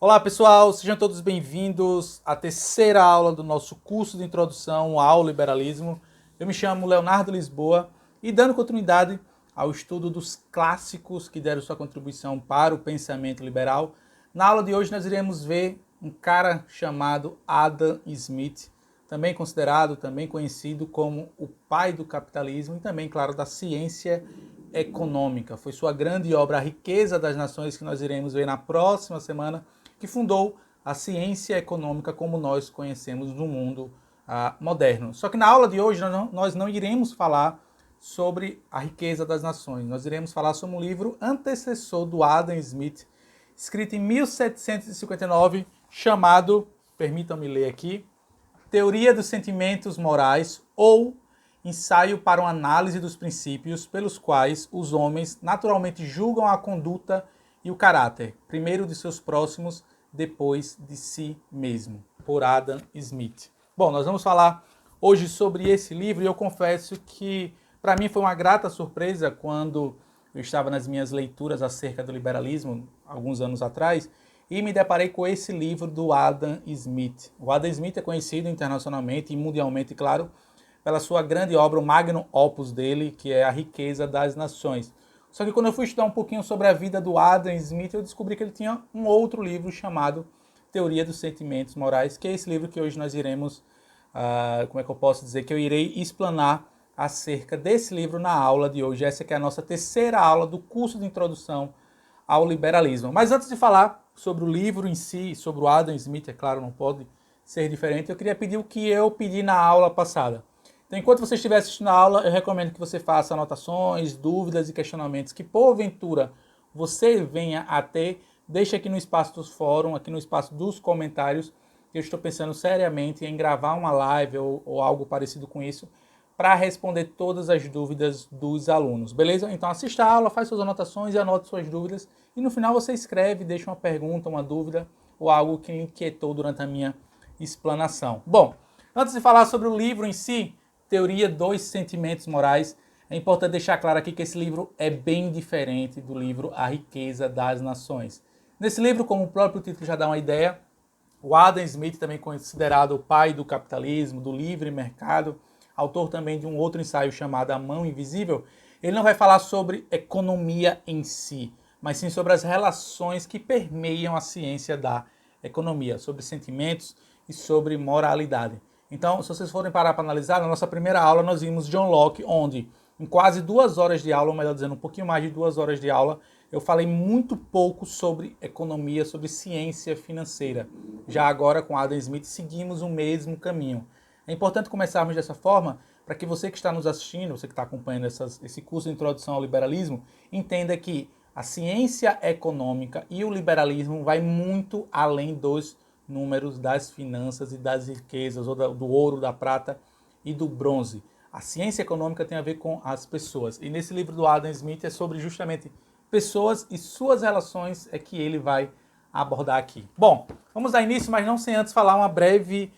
Olá pessoal, sejam todos bem-vindos à terceira aula do nosso curso de introdução ao liberalismo. Eu me chamo Leonardo Lisboa e dando continuidade ao estudo dos clássicos que deram sua contribuição para o pensamento liberal, na aula de hoje nós iremos ver um cara chamado Adam Smith, também considerado, também conhecido como o pai do capitalismo e também, claro, da ciência econômica. Foi sua grande obra, A Riqueza das Nações, que nós iremos ver na próxima semana, que fundou a ciência econômica como nós conhecemos no mundo moderno. Só que na aula de hoje nós não iremos falar sobre A Riqueza das Nações. Nós iremos falar sobre um livro antecessor do Adam Smith, escrito em 1759, chamado, permitam-me ler aqui, Teoria dos Sentimentos Morais ou Ensaio para uma Análise dos Princípios pelos quais os homens naturalmente julgam a conduta e o caráter, primeiro de seus próximos, depois de si mesmo, por Adam Smith. Bom, nós vamos falar hoje sobre esse livro e eu confesso que para mim foi uma grata surpresa quando eu estava nas minhas leituras acerca do liberalismo, alguns anos atrás, e me deparei com esse livro do Adam Smith. O Adam Smith é conhecido internacionalmente e mundialmente, claro, pela sua grande obra, o magnum opus dele, que é A Riqueza das Nações. Só que quando eu fui estudar um pouquinho sobre a vida do Adam Smith, eu descobri que ele tinha um outro livro chamado Teoria dos Sentimentos Morais, que é esse livro que hoje nós iremos, como é que eu posso dizer, que eu irei explanar acerca desse livro na aula de hoje. Essa que é a nossa terceira aula do curso de introdução ao liberalismo. Mas antes de falar sobre o livro em si, sobre o Adam Smith, é claro, não pode ser diferente, eu queria pedir o que eu pedi na aula passada. Então, enquanto você estiver assistindo a aula, eu recomendo que você faça anotações, dúvidas e questionamentos que, porventura, você venha a ter. Deixe aqui no espaço dos fóruns, aqui no espaço dos comentários. Eu estou pensando seriamente em gravar uma live ou algo parecido com isso para responder todas as dúvidas dos alunos, beleza? Então assista a aula, faz suas anotações e anote suas dúvidas. E no final você escreve, deixa uma pergunta, uma dúvida ou algo que lhe inquietou durante a minha explanação. Bom, antes de falar sobre o livro em si, Teoria dos Sentimentos Morais, é importante deixar claro aqui que esse livro é bem diferente do livro A Riqueza das Nações. Nesse livro, como o próprio título já dá uma ideia, o Adam Smith, também considerado o pai do capitalismo, do livre mercado, autor também de um outro ensaio chamado A Mão Invisível, ele não vai falar sobre economia em si, mas sim sobre as relações que permeiam a ciência da economia, sobre sentimentos e sobre moralidade. Então, se vocês forem parar para analisar, na nossa primeira aula nós vimos John Locke, onde em quase 2 horas de aula, ou melhor dizendo, um pouquinho mais de 2 horas de aula, eu falei muito pouco sobre economia, sobre ciência financeira. Já agora, com Adam Smith, seguimos o mesmo caminho. É importante começarmos dessa forma para que você que está nos assistindo, você que está acompanhando esse curso de introdução ao liberalismo, entenda que a ciência econômica e o liberalismo vai muito além dos números, das finanças e das riquezas, ou do ouro, da prata e do bronze. A ciência econômica tem a ver com as pessoas. E nesse livro do Adam Smith é sobre justamente pessoas e suas relações é que ele vai abordar aqui. Bom, vamos dar início, mas não sem antes falar uma breve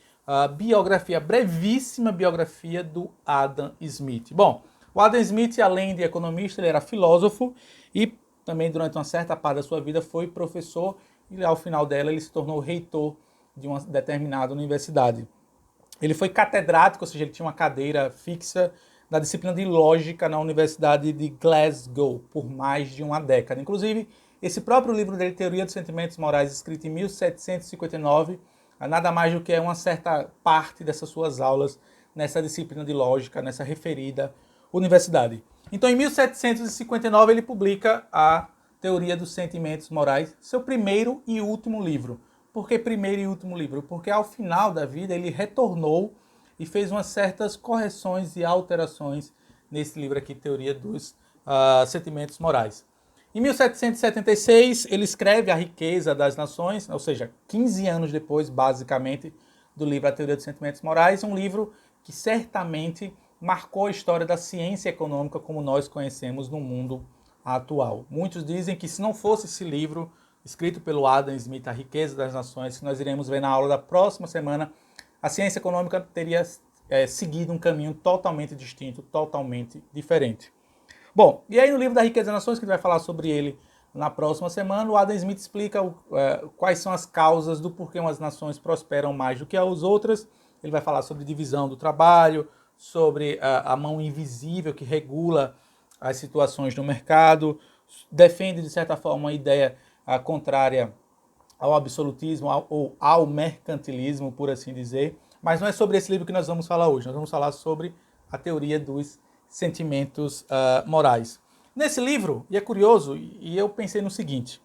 biografia, brevíssima biografia do Adam Smith. Bom, o Adam Smith, além de economista, ele era filósofo e também durante uma certa parte da sua vida foi professor e ao final dela ele se tornou reitor de uma determinada universidade. Ele foi catedrático, ou seja, ele tinha uma cadeira fixa na disciplina de lógica na Universidade de Glasgow por mais de uma década. Inclusive, esse próprio livro dele, Teoria dos Sentimentos Morais, escrito em 1759, nada mais do que uma certa parte dessas suas aulas nessa disciplina de lógica, nessa referida universidade. Então, em 1759, ele publica a Teoria dos Sentimentos Morais, seu primeiro e último livro. Por que primeiro e último livro? Porque ao final da vida ele retornou e fez umas certas correções e alterações nesse livro aqui, Teoria dos Sentimentos Morais. Em 1776, ele escreve A Riqueza das Nações, ou seja, 15 anos depois, basicamente, do livro A Teoria dos Sentimentos Morais, um livro que certamente marcou a história da ciência econômica como nós conhecemos no mundo atual. Muitos dizem que se não fosse esse livro, escrito pelo Adam Smith, A Riqueza das Nações, que nós iremos ver na aula da próxima semana, a ciência econômica teria seguido um caminho totalmente distinto, totalmente diferente. Bom, e aí no livro da Riqueza das Nações, que a gente vai falar sobre ele Na próxima semana, o Adam Smith explica quais são as causas do porquê umas nações prosperam mais do que as outras. Ele vai falar sobre divisão do trabalho, sobre a mão invisível que regula as situações no mercado, defende, de certa forma, uma ideia contrária ao absolutismo ou ao mercantilismo, por assim dizer. Mas não é sobre esse livro que nós vamos falar hoje. Nós vamos falar sobre a teoria dos sentimentos morais. Nesse livro, e é curioso, e eu pensei no seguinte: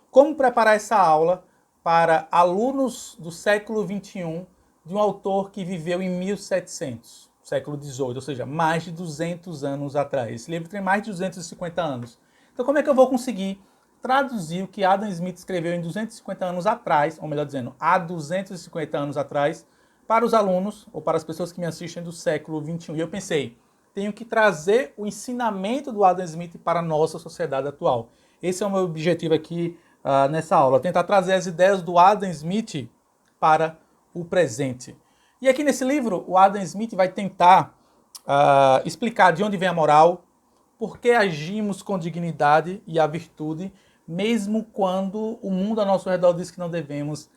como preparar essa aula para alunos do século XXI de um autor que viveu em 1700, século XVIII, ou seja, mais de 200 anos atrás. Esse livro tem mais de 250 anos. Então como é que eu vou conseguir traduzir o que Adam Smith escreveu em 250 anos atrás, ou melhor dizendo, há 250 anos atrás, para os alunos ou para as pessoas que me assistem do século XXI? E eu pensei, tenho que trazer o ensinamento do Adam Smith para a nossa sociedade atual. Esse é o meu objetivo aqui nessa aula, tentar trazer as ideias do Adam Smith para o presente. E aqui nesse livro, o Adam Smith vai tentar explicar de onde vem a moral, por que agimos com dignidade e a virtude, mesmo quando o mundo ao nosso redor diz que não devemos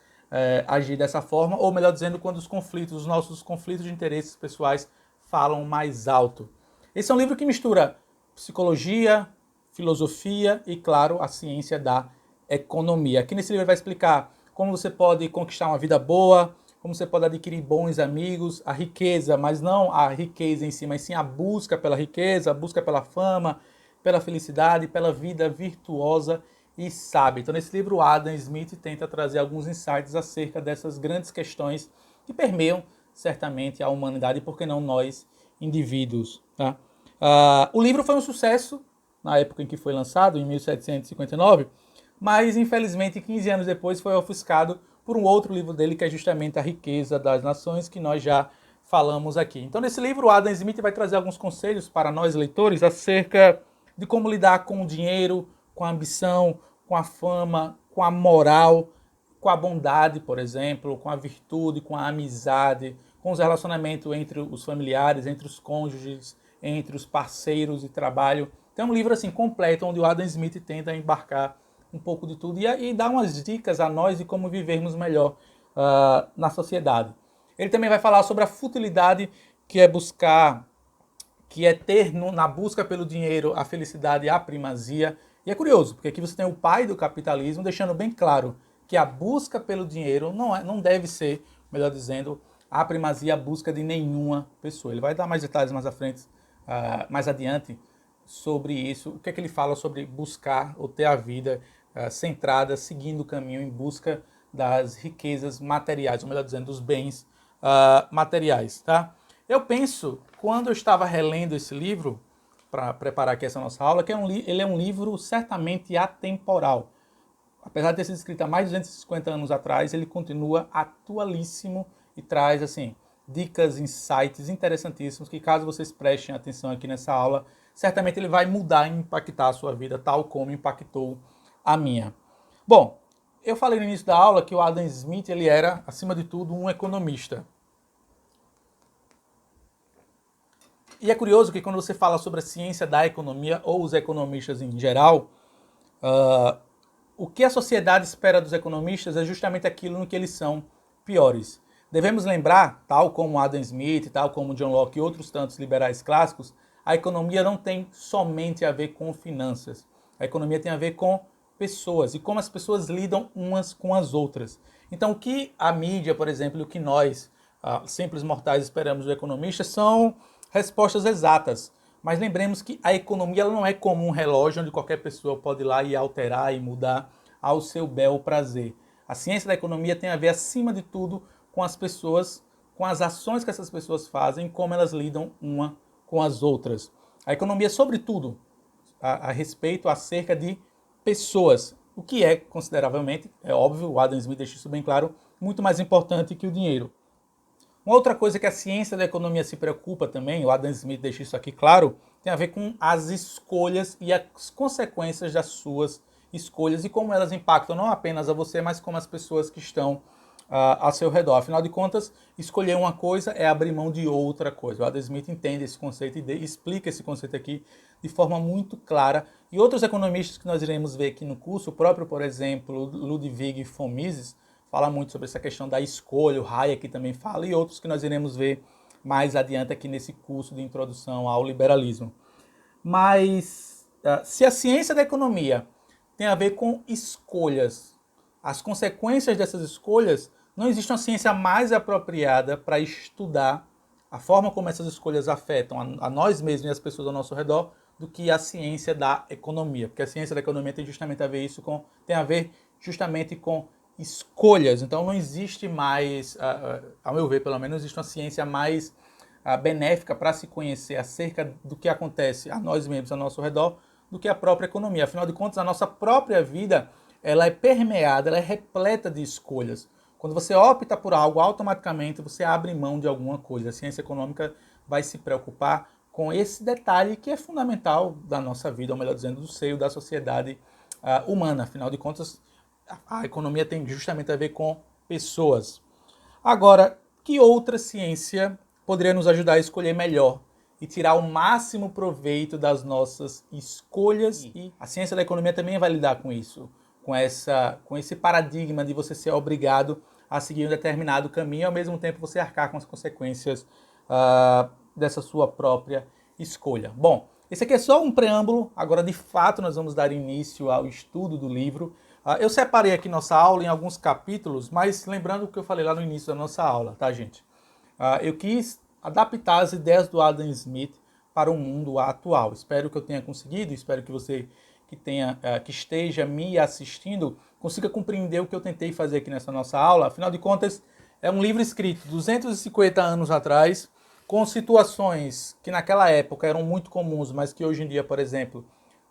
agir dessa forma, ou melhor dizendo, quando os nossos conflitos de interesses pessoais falam mais alto. Esse é um livro que mistura psicologia, filosofia e, claro, a ciência da economia. Aqui nesse livro ele vai explicar como você pode conquistar uma vida boa, como você pode adquirir bons amigos, a riqueza, mas não a riqueza em si, mas sim a busca pela riqueza, a busca pela fama, pela felicidade, pela vida virtuosa e sábia. Então, nesse livro, Adam Smith tenta trazer alguns insights acerca dessas grandes questões que permeiam certamente a humanidade e, por que não, nós, indivíduos. Tá? O livro foi um sucesso na época em que foi lançado, em 1759, mas, infelizmente, 15 anos depois foi ofuscado por um outro livro dele, que é justamente A Riqueza das Nações, que nós já falamos aqui. Então, nesse livro, o Adam Smith vai trazer alguns conselhos para nós, leitores, acerca de como lidar com o dinheiro, com a ambição, com a fama, com a moral, com a bondade, por exemplo, com a virtude, com a amizade, com os relacionamentos entre os familiares, entre os cônjuges, entre os parceiros de trabalho. Então é um livro assim completo, onde o Adam Smith tenta embarcar um pouco de tudo e dar umas dicas a nós de como vivermos melhor na sociedade. Ele também vai falar sobre a futilidade que é ter na busca pelo dinheiro a felicidade e a primazia. E é curioso, porque aqui você tem o pai do capitalismo deixando bem claro que a busca pelo dinheiro não deve ser, melhor dizendo, a primazia, a busca de nenhuma pessoa. Ele vai dar mais detalhes mais à frente, mais adiante, sobre isso. O que é que ele fala sobre buscar ou ter a vida centrada, seguindo o caminho em busca das riquezas materiais, ou melhor dizendo, dos bens materiais. Tá? Eu penso, quando eu estava relendo esse livro, para preparar aqui essa nossa aula, que ele é um livro certamente atemporal. Apesar de ter sido escrito há mais de 250 anos atrás, ele continua atualíssimo e traz assim dicas, insights interessantíssimos que, caso vocês prestem atenção aqui nessa aula, certamente ele vai mudar e impactar a sua vida, tal como impactou a minha. Bom, eu falei no início da aula que o Adam Smith ele era, acima de tudo, um economista. E é curioso que quando você fala sobre a ciência da economia, ou os economistas em geral, o que a sociedade espera dos economistas é justamente aquilo no que eles são piores. Devemos lembrar, tal como Adam Smith, tal como John Locke e outros tantos liberais clássicos, a economia não tem somente a ver com finanças. A economia tem a ver com pessoas e como as pessoas lidam umas com as outras. Então, o que a mídia, por exemplo, e o que nós, simples mortais, esperamos do economista são respostas exatas. Mas lembremos que a economia ela não é como um relógio onde qualquer pessoa pode ir lá e alterar e mudar ao seu bel prazer. A ciência da economia tem a ver, acima de tudo, com as pessoas, com as ações que essas pessoas fazem, como elas lidam uma com as outras. A economia, sobretudo, a respeito acerca de pessoas, o que é consideravelmente, é óbvio, o Adam Smith deixa isso bem claro, muito mais importante que o dinheiro. Uma outra coisa que a ciência da economia se preocupa também, o Adam Smith deixa isso aqui claro, tem a ver com as escolhas e as consequências das suas escolhas e como elas impactam não apenas a você, mas como as pessoas que estão a seu redor. Afinal de contas, escolher uma coisa é abrir mão de outra coisa. O Adam Smith entende esse conceito e explica esse conceito aqui de forma muito clara. E outros economistas que nós iremos ver aqui no curso, o próprio, por exemplo, Ludwig von Mises, fala muito sobre essa questão da escolha, o Hayek também fala, e outros que nós iremos ver mais adiante aqui nesse curso de introdução ao liberalismo. Mas se a ciência da economia tem a ver com escolhas, as consequências dessas escolhas, não existe uma ciência mais apropriada para estudar a forma como essas escolhas afetam a nós mesmos e as pessoas ao nosso redor do que a ciência da economia. Porque a ciência da economia tem justamente a ver tem a ver justamente com escolhas. Então não existe mais, ao meu ver pelo menos, não existe uma ciência mais benéfica para se conhecer acerca do que acontece a nós mesmos ao nosso redor do que a própria economia. Afinal de contas, a nossa própria vida ela é permeada, ela é repleta de escolhas. Quando você opta por algo, automaticamente você abre mão de alguma coisa. A ciência econômica vai se preocupar com esse detalhe que é fundamental da nossa vida, ou melhor dizendo, do seio da sociedade humana. Afinal de contas, a economia tem justamente a ver com pessoas. Agora, que outra ciência poderia nos ajudar a escolher melhor e tirar o máximo proveito das nossas escolhas? E a ciência da economia também vai lidar com isso, com esse paradigma de você ser obrigado a seguir um determinado caminho e ao mesmo tempo você arcar com as consequências dessa sua própria escolha. Bom, esse aqui é só um preâmbulo, agora de fato nós vamos dar início ao estudo do livro. Eu separei aqui nossa aula em alguns capítulos, mas lembrando o que eu falei lá no início da nossa aula, tá, gente? Eu quis adaptar as ideias do Adam Smith para o mundo atual. Espero que eu tenha conseguido, espero que você que esteja me assistindo consiga compreender o que eu tentei fazer aqui nessa nossa aula. Afinal de contas, é um livro escrito 250 anos atrás, com situações que naquela época eram muito comuns, mas que hoje em dia, por exemplo,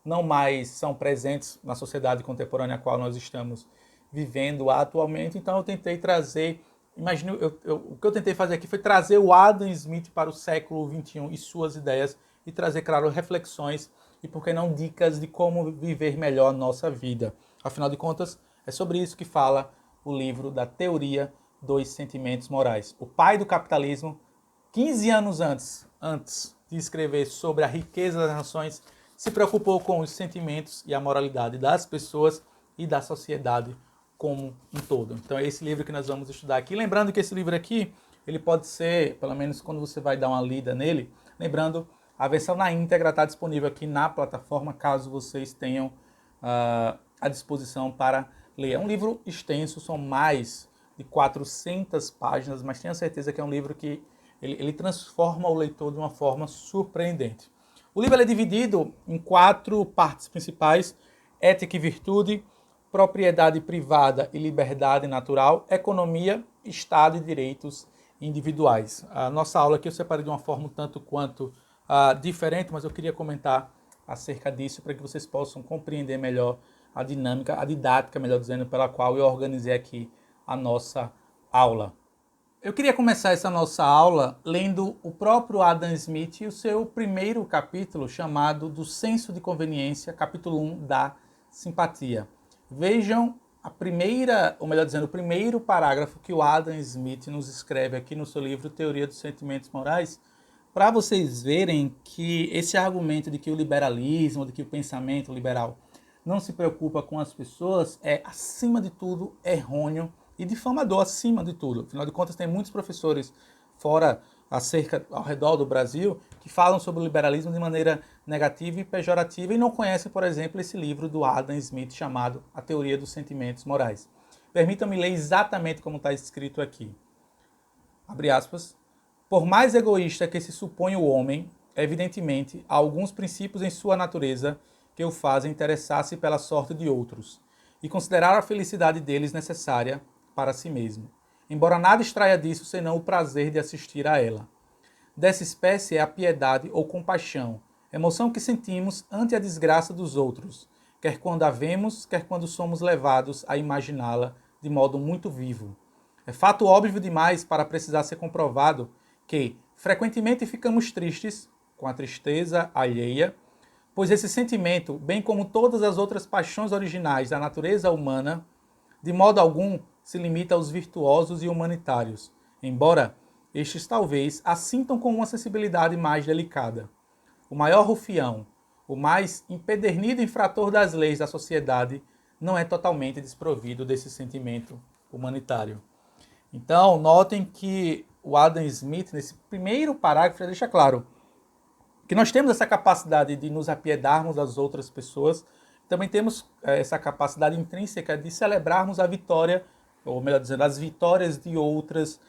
não mais são presentes na sociedade contemporânea a qual nós estamos vivendo atualmente. Então eu tentei trazer, o que eu tentei fazer aqui foi trazer o Adam Smith para o século XXI e suas ideias e trazer, claro, reflexões e, por que não, dicas de como viver melhor a nossa vida. Afinal de contas, é sobre isso que fala o livro da Teoria dos Sentimentos Morais. O pai do capitalismo, 15 anos antes de escrever sobre a riqueza das nações, se preocupou com os sentimentos e a moralidade das pessoas e da sociedade como um todo. Então é esse livro que nós vamos estudar aqui. Lembrando que esse livro aqui, ele pode ser, pelo menos quando você vai dar uma lida nele, lembrando, a versão na íntegra está disponível aqui na plataforma, caso vocês tenham à disposição para ler. É um livro extenso, são mais de 400 páginas, mas tenho certeza que é um livro que ele transforma o leitor de uma forma surpreendente. O livro é dividido em 4 partes principais: ética e virtude, propriedade privada e liberdade natural, economia, Estado e direitos individuais. A nossa aula aqui eu separei de uma forma um tanto quanto diferente, mas eu queria comentar acerca disso para que vocês possam compreender melhor a dinâmica, a didática, melhor dizendo, pela qual eu organizei aqui a nossa aula. Eu queria começar essa nossa aula lendo o próprio Adam Smith e o seu primeiro capítulo, chamado Do Senso de Conveniência, capítulo 1 da Simpatia. Vejam a primeira, ou melhor dizendo, o primeiro parágrafo que o Adam Smith nos escreve aqui no seu livro Teoria dos Sentimentos Morais, para vocês verem que esse argumento de que o liberalismo, de que o pensamento liberal não se preocupa com as pessoas é, acima de tudo, errôneo e difamador, acima de tudo. Afinal de contas, tem muitos professores ao redor do Brasil, que falam sobre o liberalismo de maneira negativa e pejorativa e não conhecem, por exemplo, esse livro do Adam Smith chamado A Teoria dos Sentimentos Morais. Permitam-me ler exatamente como está escrito aqui. Abre aspas. Por mais egoísta que se supõe o homem, evidentemente, há alguns princípios em sua natureza que o fazem interessar-se pela sorte de outros e considerar a felicidade deles necessária para si mesmo, embora nada extraia disso senão o prazer de assistir a ela. Dessa espécie é a piedade ou compaixão, emoção que sentimos ante a desgraça dos outros, quer quando a vemos, quer quando somos levados a imaginá-la de modo muito vivo. É fato óbvio demais para precisar ser comprovado que frequentemente ficamos tristes com a tristeza alheia, pois esse sentimento, bem como todas as outras paixões originais da natureza humana, de modo algum se limita aos virtuosos e humanitários, embora estes talvez a sintam com uma sensibilidade mais delicada. O maior rufião, o mais empedernido infrator das leis da sociedade, não é totalmente desprovido desse sentimento humanitário. Então, notem que o Adam Smith, nesse primeiro parágrafo, deixa claro que nós temos essa capacidade de nos apiedarmos das outras pessoas, também temos essa capacidade intrínseca de celebrarmos a vitória, ou melhor dizendo, as vitórias de outras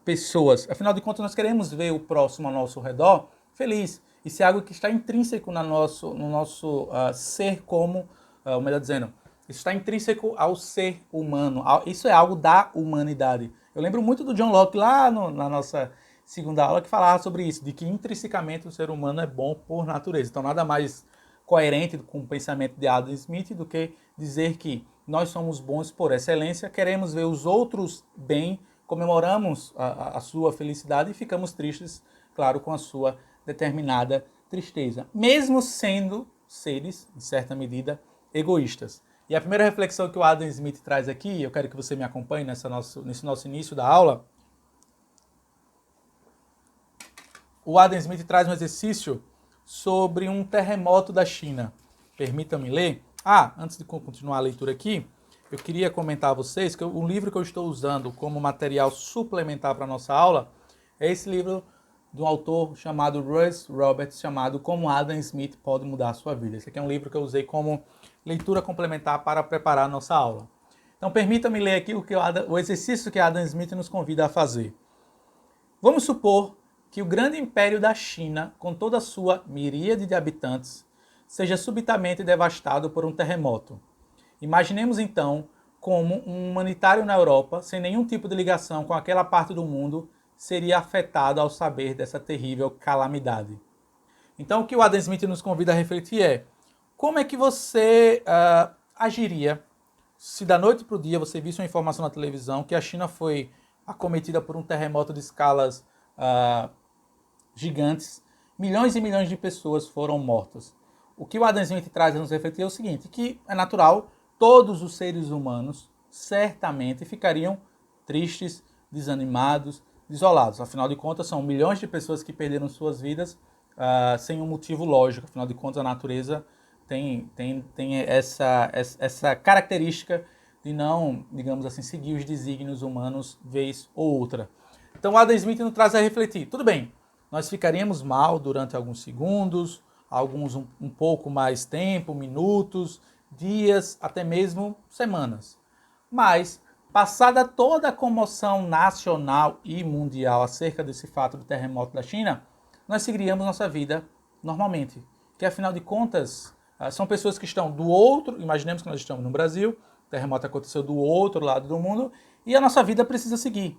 pessoas. Afinal de contas, nós queremos ver o próximo ao nosso redor feliz. Isso é algo que está intrínseco no nosso ser como, ou melhor dizendo, isso está intrínseco ao ser humano. Isso é algo da humanidade. Eu lembro muito do John Locke lá na nossa segunda aula que falava sobre isso, de que intrinsecamente o ser humano é bom por natureza. Então nada mais coerente com o pensamento de Adam Smith do que dizer que nós somos bons por excelência, queremos ver os outros bem, comemoramos a sua felicidade e ficamos tristes, claro, com a sua determinada tristeza, mesmo sendo seres, em certa medida, egoístas. E a primeira reflexão que o Adam Smith traz aqui, eu quero que você me acompanhe nesse nosso início da aula. O Adam Smith traz um exercício sobre um terremoto da China. Permita-me ler. Antes de continuar a leitura aqui, eu queria comentar a vocês que o livro que eu estou usando como material suplementar para a nossa aula é esse livro de um autor chamado Russ Roberts, chamado Como Adam Smith Pode Mudar a Sua Vida. Esse aqui é um livro que eu usei como leitura complementar para preparar a nossa aula. Então, permita-me ler aqui o exercício que Adam Smith nos convida a fazer. Vamos supor que o grande império da China, com toda a sua miríade de habitantes, seja subitamente devastado por um terremoto. Imaginemos então como um humanitário na Europa, sem nenhum tipo de ligação com aquela parte do mundo, seria afetado ao saber dessa terrível calamidade. Então o que o Adam Smith nos convida a refletir é: como é que você agiria se da noite para o dia você visse uma informação na televisão que a China foi acometida por um terremoto de escalas gigantes, milhões e milhões de pessoas foram mortas? O que o Adam Smith traz a nos refletir é o seguinte, que é natural, todos os seres humanos certamente ficariam tristes, desanimados, desolados. Afinal de contas, são milhões de pessoas que perderam suas vidas sem um motivo lógico. Afinal de contas, a natureza tem essa característica de não, digamos assim, seguir os desígnios humanos vez ou outra. Então, Adam Smith nos traz a refletir. Tudo bem, nós ficaríamos mal durante alguns segundos, alguns um pouco mais tempo, minutos, dias, até mesmo semanas. Mas, passada toda a comoção nacional e mundial acerca desse fato do terremoto da China, nós seguiríamos nossa vida normalmente. Que, afinal de contas, são pessoas que estão do outro, imaginemos que nós estamos no Brasil, o terremoto aconteceu do outro lado do mundo, e a nossa vida precisa seguir.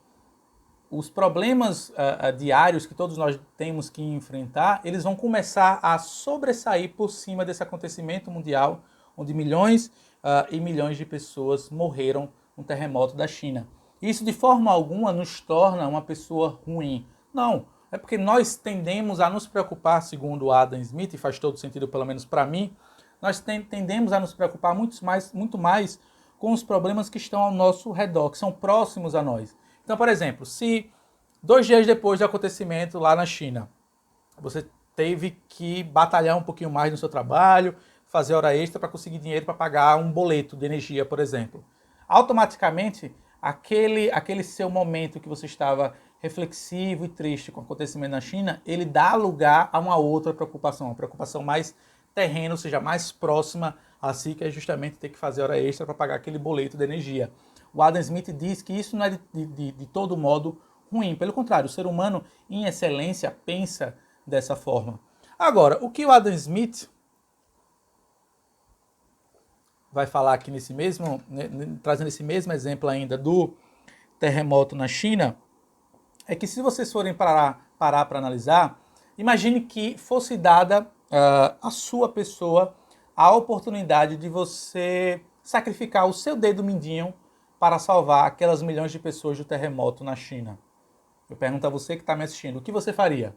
Os problemas diários que todos nós temos que enfrentar, eles vão começar a sobressair por cima desse acontecimento mundial, onde milhões e milhões de pessoas morreram no terremoto da China. Isso de forma alguma nos torna uma pessoa ruim. Não, é porque nós tendemos a nos preocupar, segundo Adam Smith, e faz todo sentido pelo menos para mim, nós tendemos a nos preocupar muito mais com os problemas que estão ao nosso redor, que são próximos a nós. Então, por exemplo, se 2 dias depois do acontecimento lá na China, você teve que batalhar um pouquinho mais no seu trabalho, fazer hora extra para conseguir dinheiro para pagar um boleto de energia, por exemplo. Automaticamente, aquele seu momento que você estava reflexivo e triste com o acontecimento na China, ele dá lugar a uma outra preocupação, uma preocupação mais terrena, ou seja, mais próxima a si, que é justamente ter que fazer hora extra para pagar aquele boleto de energia. O Adam Smith diz que isso não é de todo modo ruim. Pelo contrário, o ser humano, em excelência, pensa dessa forma. Agora, o que o Adam Smith vai falar aqui trazendo esse mesmo exemplo ainda do terremoto na China, é que se vocês forem parar para analisar, imagine que fosse dada à sua pessoa a oportunidade de você sacrificar o seu dedo mindinho para salvar aquelas milhões de pessoas do terremoto na China. Eu pergunto a você que está me assistindo, o que você faria?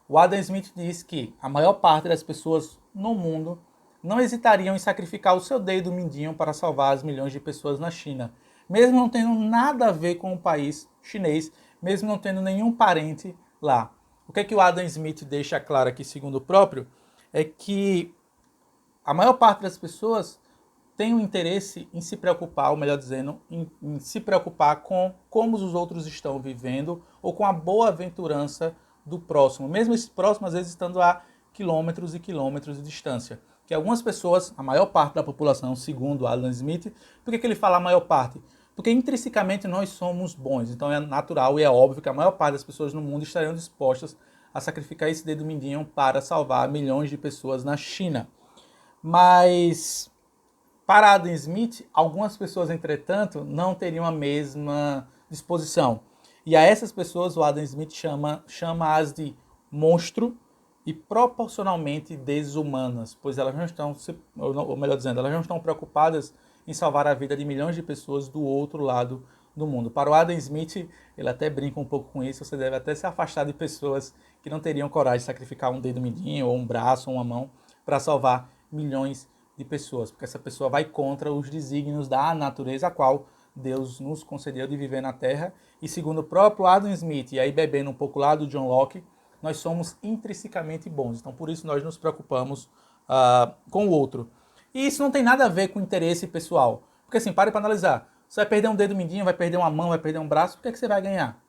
O Adam Smith diz que a maior parte das pessoas no mundo não hesitariam em sacrificar o seu dedo mindinho para salvar as milhões de pessoas na China, mesmo não tendo nada a ver com o país chinês, mesmo não tendo nenhum parente lá. O que é que o Adam Smith deixa claro aqui, segundo o próprio, é que a maior parte das pessoas tem um interesse em se preocupar, ou melhor dizendo, em se preocupar com como os outros estão vivendo ou com a boa aventurança do próximo, mesmo esse próximo às vezes estando a quilômetros e quilômetros de distância. Que algumas pessoas, a maior parte da população, segundo Adam Smith, por que ele fala a maior parte? Porque intrinsecamente nós somos bons, então é natural e é óbvio que a maior parte das pessoas no mundo estariam dispostas a sacrificar esse dedo mindinho para salvar milhões de pessoas na China. Mas para Adam Smith, algumas pessoas, entretanto, não teriam a mesma disposição. E a essas pessoas o Adam Smith chama-as de monstro e proporcionalmente desumanas, pois elas não estão, ou melhor dizendo, elas não estão preocupadas em salvar a vida de milhões de pessoas do outro lado do mundo. Para o Adam Smith, ele até brinca um pouco com isso, você deve até se afastar de pessoas que não teriam coragem de sacrificar um dedo mindinho, ou um braço, ou uma mão, para salvar milhões de pessoas, porque essa pessoa vai contra os desígnios da natureza, a qual Deus nos concedeu de viver na Terra. E segundo o próprio Adam Smith, e aí bebendo um pouco lá do John Locke, nós somos intrinsecamente bons. Então, por isso, nós nos preocupamos com o outro. E isso não tem nada a ver com interesse pessoal. Porque assim, pare para analisar. Você vai perder um dedo mindinho, vai perder uma mão, vai perder um braço, o que é que você vai ganhar?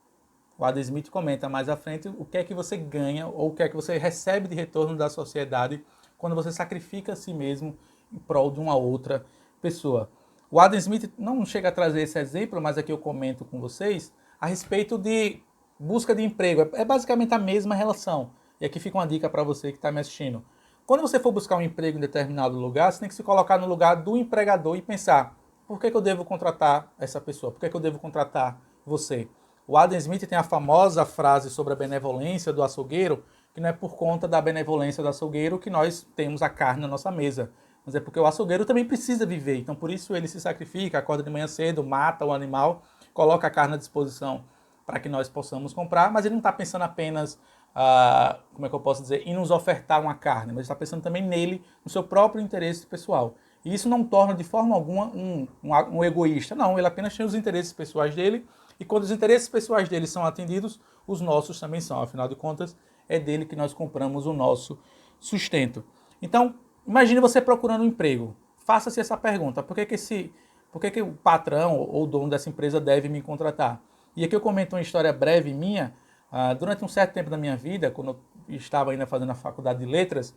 O Adam Smith comenta mais à frente o que é que você ganha ou o que é que você recebe de retorno da sociedade quando você sacrifica a si mesmo em prol de uma outra pessoa. O Adam Smith não chega a trazer esse exemplo, mas aqui eu comento com vocês a respeito de busca de emprego. É basicamente a mesma relação. E aqui fica uma dica para você que está me assistindo. Quando você for buscar um emprego em determinado lugar, você tem que se colocar no lugar do empregador e pensar: por que eu devo contratar essa pessoa? Por que eu devo contratar você? O Adam Smith tem a famosa frase sobre a benevolência do açougueiro, que não é por conta da benevolência do açougueiro que nós temos a carne na nossa mesa, mas é porque o açougueiro também precisa viver. Então, por isso ele se sacrifica, acorda de manhã cedo, mata o animal, coloca a carne à disposição para que nós possamos comprar, mas ele não está pensando apenas, como é que eu posso dizer, em nos ofertar uma carne, mas está pensando também nele, no seu próprio interesse pessoal. E isso não torna de forma alguma um egoísta, não, ele apenas tem os interesses pessoais dele, e quando os interesses pessoais dele são atendidos, os nossos também são, afinal de contas, é dele que nós compramos o nosso sustento. Então, imagine você procurando um emprego. Faça-se essa pergunta: por que o patrão ou o dono dessa empresa deve me contratar? E aqui eu comento uma história breve minha. Durante um certo tempo da minha vida, quando eu estava ainda fazendo a faculdade de letras,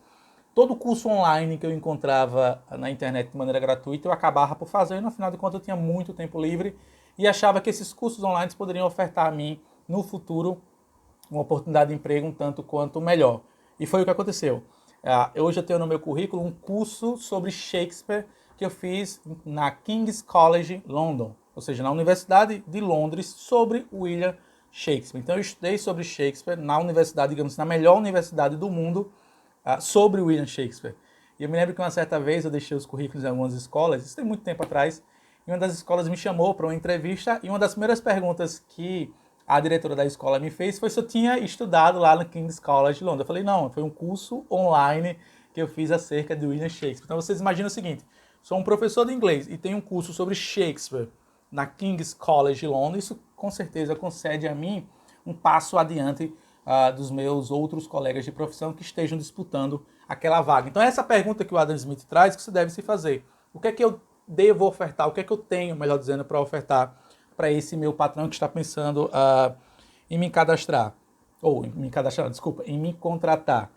todo curso online que eu encontrava na internet de maneira gratuita, eu acabava por fazer, e no final de contas eu tinha muito tempo livre e achava que esses cursos online poderiam ofertar a mim, no futuro, uma oportunidade de emprego um tanto quanto melhor. E foi o que aconteceu. Hoje eu tenho no meu currículo um curso sobre Shakespeare que eu fiz na King's College London, ou seja, na Universidade de Londres, sobre William Shakespeare. Então eu estudei sobre Shakespeare na universidade, digamos assim, na melhor universidade do mundo, sobre William Shakespeare. E eu me lembro que uma certa vez eu deixei os currículos em algumas escolas, isso tem muito tempo atrás, e uma das escolas me chamou para uma entrevista, e uma das primeiras perguntas que a diretora da escola me fez foi se eu tinha estudado lá no King's College London. Eu falei: não, foi um curso online que eu fiz acerca de William Shakespeare. Então vocês imaginam o seguinte: sou um professor de inglês e tenho um curso sobre Shakespeare na King's College London. Isso com certeza concede a mim um passo adiante dos meus outros colegas de profissão que estejam disputando aquela vaga. Então essa pergunta que o Adam Smith traz, que você deve se fazer: o que é que eu devo ofertar? O que é que eu tenho, melhor dizendo, para ofertar para esse meu patrão que está pensando em me cadastrar, ou em me cadastrar, desculpa, em me contratar.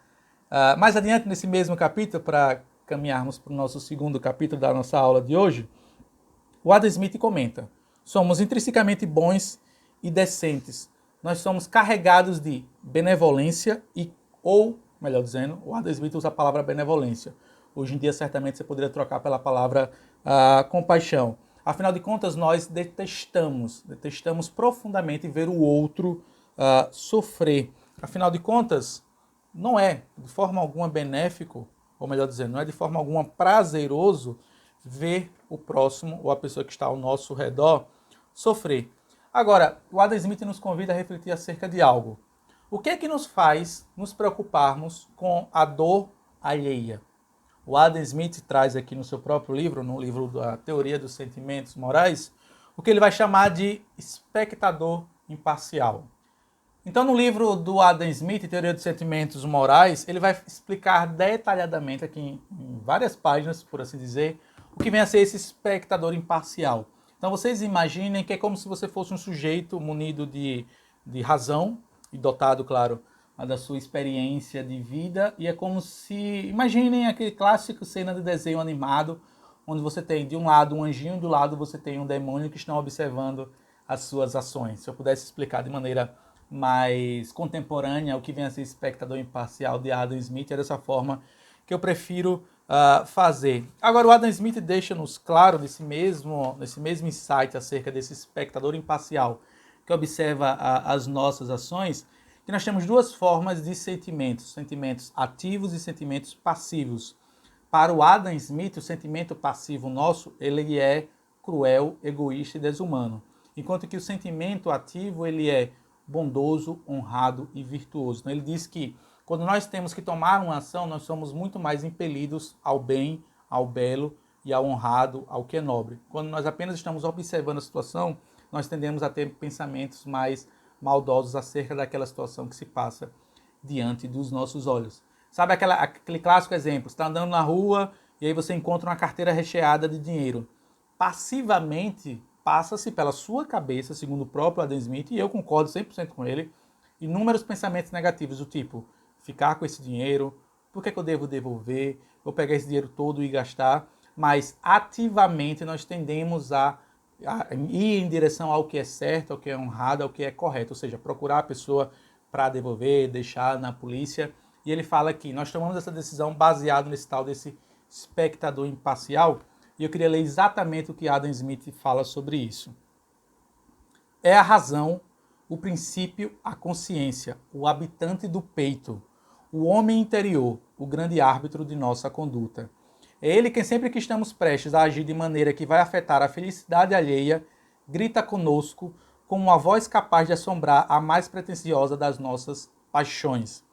Mais adiante, nesse mesmo capítulo, para caminharmos para o nosso segundo capítulo da nossa aula de hoje, o Adam Smith comenta: somos intrinsecamente bons e decentes. Nós somos carregados de benevolência ou, melhor dizendo, o Adam Smith usa a palavra benevolência. Hoje em dia, certamente, você poderia trocar pela palavra compaixão. Afinal de contas, nós detestamos profundamente ver o outro sofrer. Afinal de contas, não é de forma alguma benéfico, ou melhor dizendo, não é de forma alguma prazeroso ver o próximo ou a pessoa que está ao nosso redor sofrer. Agora, o Adam Smith nos convida a refletir acerca de algo. O que é que nos faz nos preocuparmos com a dor alheia? O Adam Smith traz aqui no seu próprio livro, no livro da Teoria dos Sentimentos Morais, o que ele vai chamar de espectador imparcial. Então, no livro do Adam Smith, Teoria dos Sentimentos Morais, ele vai explicar detalhadamente, aqui em várias páginas, por assim dizer, o que vem a ser esse espectador imparcial. Então, vocês imaginem que é como se você fosse um sujeito munido de razão, e dotado, claro, da sua experiência de vida, e é como se... Imaginem aquele clássico cena de desenho animado, onde você tem, de um lado, um anjinho, e do lado você tem um demônio que estão observando as suas ações. Se eu pudesse explicar de maneira mais contemporânea o que vem a ser espectador imparcial de Adam Smith, é dessa forma que eu prefiro fazer. Agora, o Adam Smith deixa-nos claro, nesse mesmo insight acerca desse espectador imparcial que observa as nossas ações, que nós temos duas formas de sentimentos, sentimentos ativos e sentimentos passivos. Para o Adam Smith, o sentimento passivo nosso, ele é cruel, egoísta e desumano, enquanto que o sentimento ativo, ele é bondoso, honrado e virtuoso. Então, ele diz que quando nós temos que tomar uma ação, nós somos muito mais impelidos ao bem, ao belo e ao honrado, ao que é nobre. Quando nós apenas estamos observando a situação, nós tendemos a ter pensamentos mais maldosos acerca daquela situação que se passa diante dos nossos olhos. Sabe aquele clássico exemplo, você está andando na rua e aí você encontra uma carteira recheada de dinheiro. Passivamente, passa-se pela sua cabeça, segundo o próprio Adam Smith, e eu concordo 100% com ele, inúmeros pensamentos negativos, do tipo, ficar com esse dinheiro, por que eu devo devolver, vou pegar esse dinheiro todo e gastar, mas ativamente nós tendemos a ir em direção ao que é certo, ao que é honrado, ao que é correto, ou seja, procurar a pessoa para devolver, deixar na polícia. E ele fala que nós tomamos essa decisão baseado nesse tal desse espectador imparcial, e eu queria ler exatamente o que Adam Smith fala sobre isso. É a razão, o princípio, a consciência, o habitante do peito, o homem interior, o grande árbitro de nossa conduta. É ele quem, sempre que estamos prestes a agir de maneira que vai afetar a felicidade alheia, grita conosco com uma voz capaz de assombrar a mais pretensiosa das nossas paixões,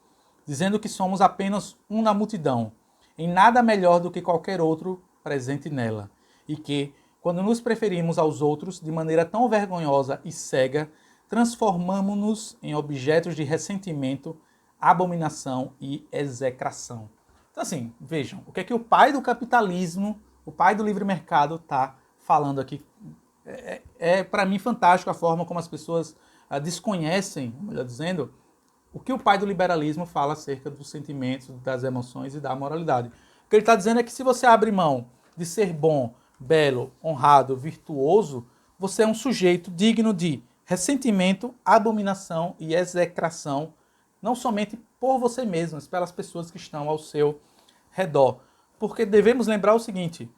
dizendo que somos apenas um na multidão, em nada melhor do que qualquer outro presente nela, e que, quando nos preferimos aos outros de maneira tão vergonhosa e cega, transformamo-nos em objetos de ressentimento, abominação e execração. Então, assim, vejam, o que é que o pai do capitalismo, o pai do livre mercado está falando aqui. Para mim, fantástico a forma como as pessoas desconhecem, melhor dizendo, o que o pai do liberalismo fala acerca dos sentimentos, das emoções e da moralidade. O que ele está dizendo é que se você abre mão de ser bom, belo, honrado, virtuoso, você é um sujeito digno de ressentimento, abominação e execração, não somente por você mesmo, mas pelas pessoas que estão ao seu redor. Porque devemos lembrar o seguinte,